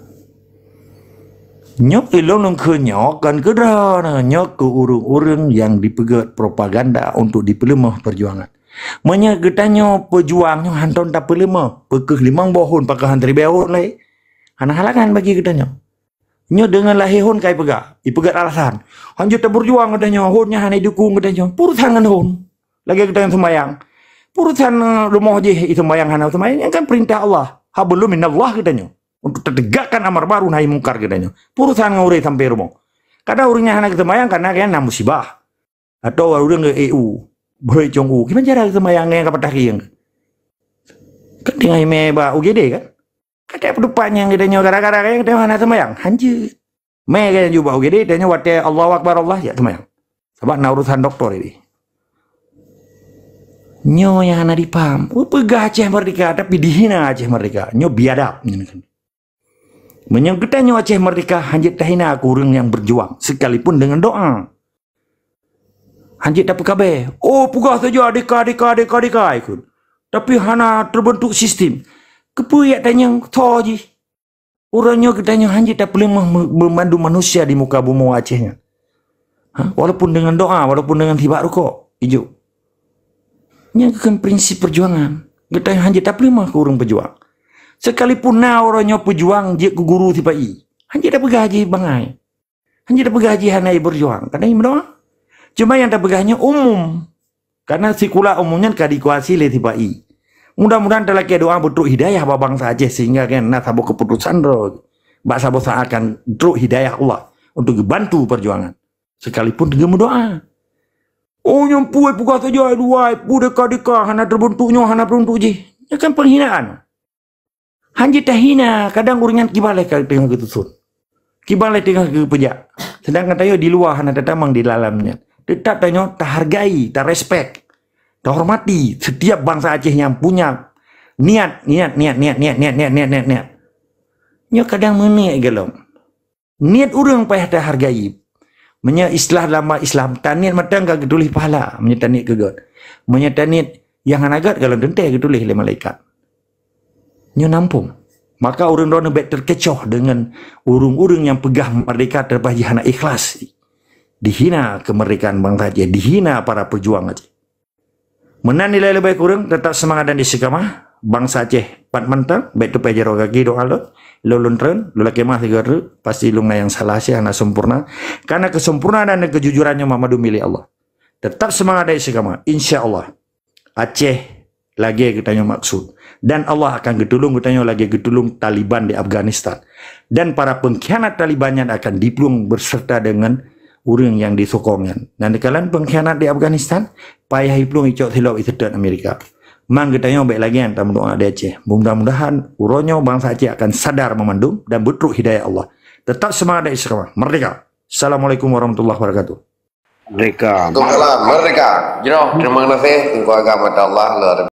nyok ilong ke nyok kan kedana nyok ke urung-urung yang dipegat propaganda untuk dipelemah perjuangan. Menya getanya pejuangnya hanton tak pelemah pekeh limang bohon pakai hantri behon lai. Hana halangan bagi getanya. Nyo dengan lahihon kai pegak. Ipegat alasan. Hanjut tak berjuang getanya honnya hana dukung getanya. Purusan kan hon. Lagi getanya sembayang. Purusan rumah je sembayang hana sembayang yang kan perintah Allah. Hablum minallah getanya. Untuk tertegakkan amar ma'ruf nahi mungkar katanya. Purusan ngure sampai rumah. Kadang urangnya anak semayang karena kayaknya musibah. Atau urang ke EU. Boleh congku. Gimana cara semayang yang kapan yang? Kan tinggal meba UGD kan? Kata pedupannya yang katanya gara-gara yang katanya anak semayang. Hanjir. Me kayaknya juga UGD. Katanya watnya Allahu Akbar Allah ya semayang. Sebab na urusan doktor ini. Nyo yang anak dipaham. Pegah Aceh merdeka. Tapi dihina Aceh merdeka. Nyo biadab. Menyangkutnya Aceh merdeka hanjit tahina aku orang yang berjuang sekalipun dengan doa. Hanjit dapat kabe. Oh pugah saja adika ikut. Tapi hana terbentuk sistem. Kepuyak tanya toji. Orangnya katanya hanjit tak boleh memandu manusia di muka bumi Acehnya. Walaupun dengan doa, walaupun dengan tiba rokok hijau. Ini kan prinsip perjuangan. Katanya hanjit tak boleh ke orang pejuang. Sekalipun na orangnya pejuang dia ke guru tiba i. Hanya dapat gaji bangai. Hanya dah pegaji hanai berjuang. Karena ini berdoa. Cuma yang dah pegahnya umum. Karena sikula umumnya kadikuasi letipai. Mudah-mudahan telah doa betul hidayah bangsa Aceh sehingga kan nak sabo keputusan roh. Bak sabo akan betul hidayah Allah untuk bantu perjuangan. Sekalipun dengan doa. Oh nyampu puka saja dua pu deka hana terbentuknya hana terbentuk je. Ya kan penghinaan. Hanya tahina kadang uringan kibalai ka tengah ketusun. Kibalai tengah ke pejak. Sedangkan tayo di luar hana tetamang di dalamnya. Tetap tayo tak hargai, tak respect. Tak hormati setiap bangsa Aceh yang punya niat. Nya kadang menik gelom. Niat orang payah tak hargai. Menya istilah dalam Islam taniat matang ka gedulih pahala, menya taniat ke God. Menya taniat yang hanagat kalau dentai gedulih oleh malaikat. Nya nampung. Maka orang-orang lebih terkecoh dengan urung-urung yang pegah merdeka terlepas jihana ikhlas. Dihina kemerdekaan bangsa Aceh, dihina para pejuang Aceh. Menan nilai lebih kurang tetap semangat dan istiqamah bangsa Aceh pat mentang baik tu pejero kaki doa lo lontren lo kemah tiga pasti lungna yang salah sih anak sempurna karena kesempurnaan dan kejujurannya Muhammadu milik Allah. Tetap semangat dan istiqamah insyaallah Aceh lagi kitanya maksud dan Allah akan getulung kitanya lagi getulung Taliban di Afghanistan dan para pengkhianat Talibannya akan dipulung berserta dengan orang yang disokongnya. Nanti kalian pengkhianat di Afghanistan, payah ipulung icok silap isedat Amerika. Mang kitanya baik lagi yang tamu doa di Aceh. Mudah-mudahan uronyo bangsa Aceh akan sadar memandung dan betul hidayah Allah. Tetap semangat dan istiqamah. Merdeka. Assalamualaikum warahmatullahi wabarakatuh. Mereka Waalaikumsalam. Merdeka. Terima kasih. Tengku agama Allah.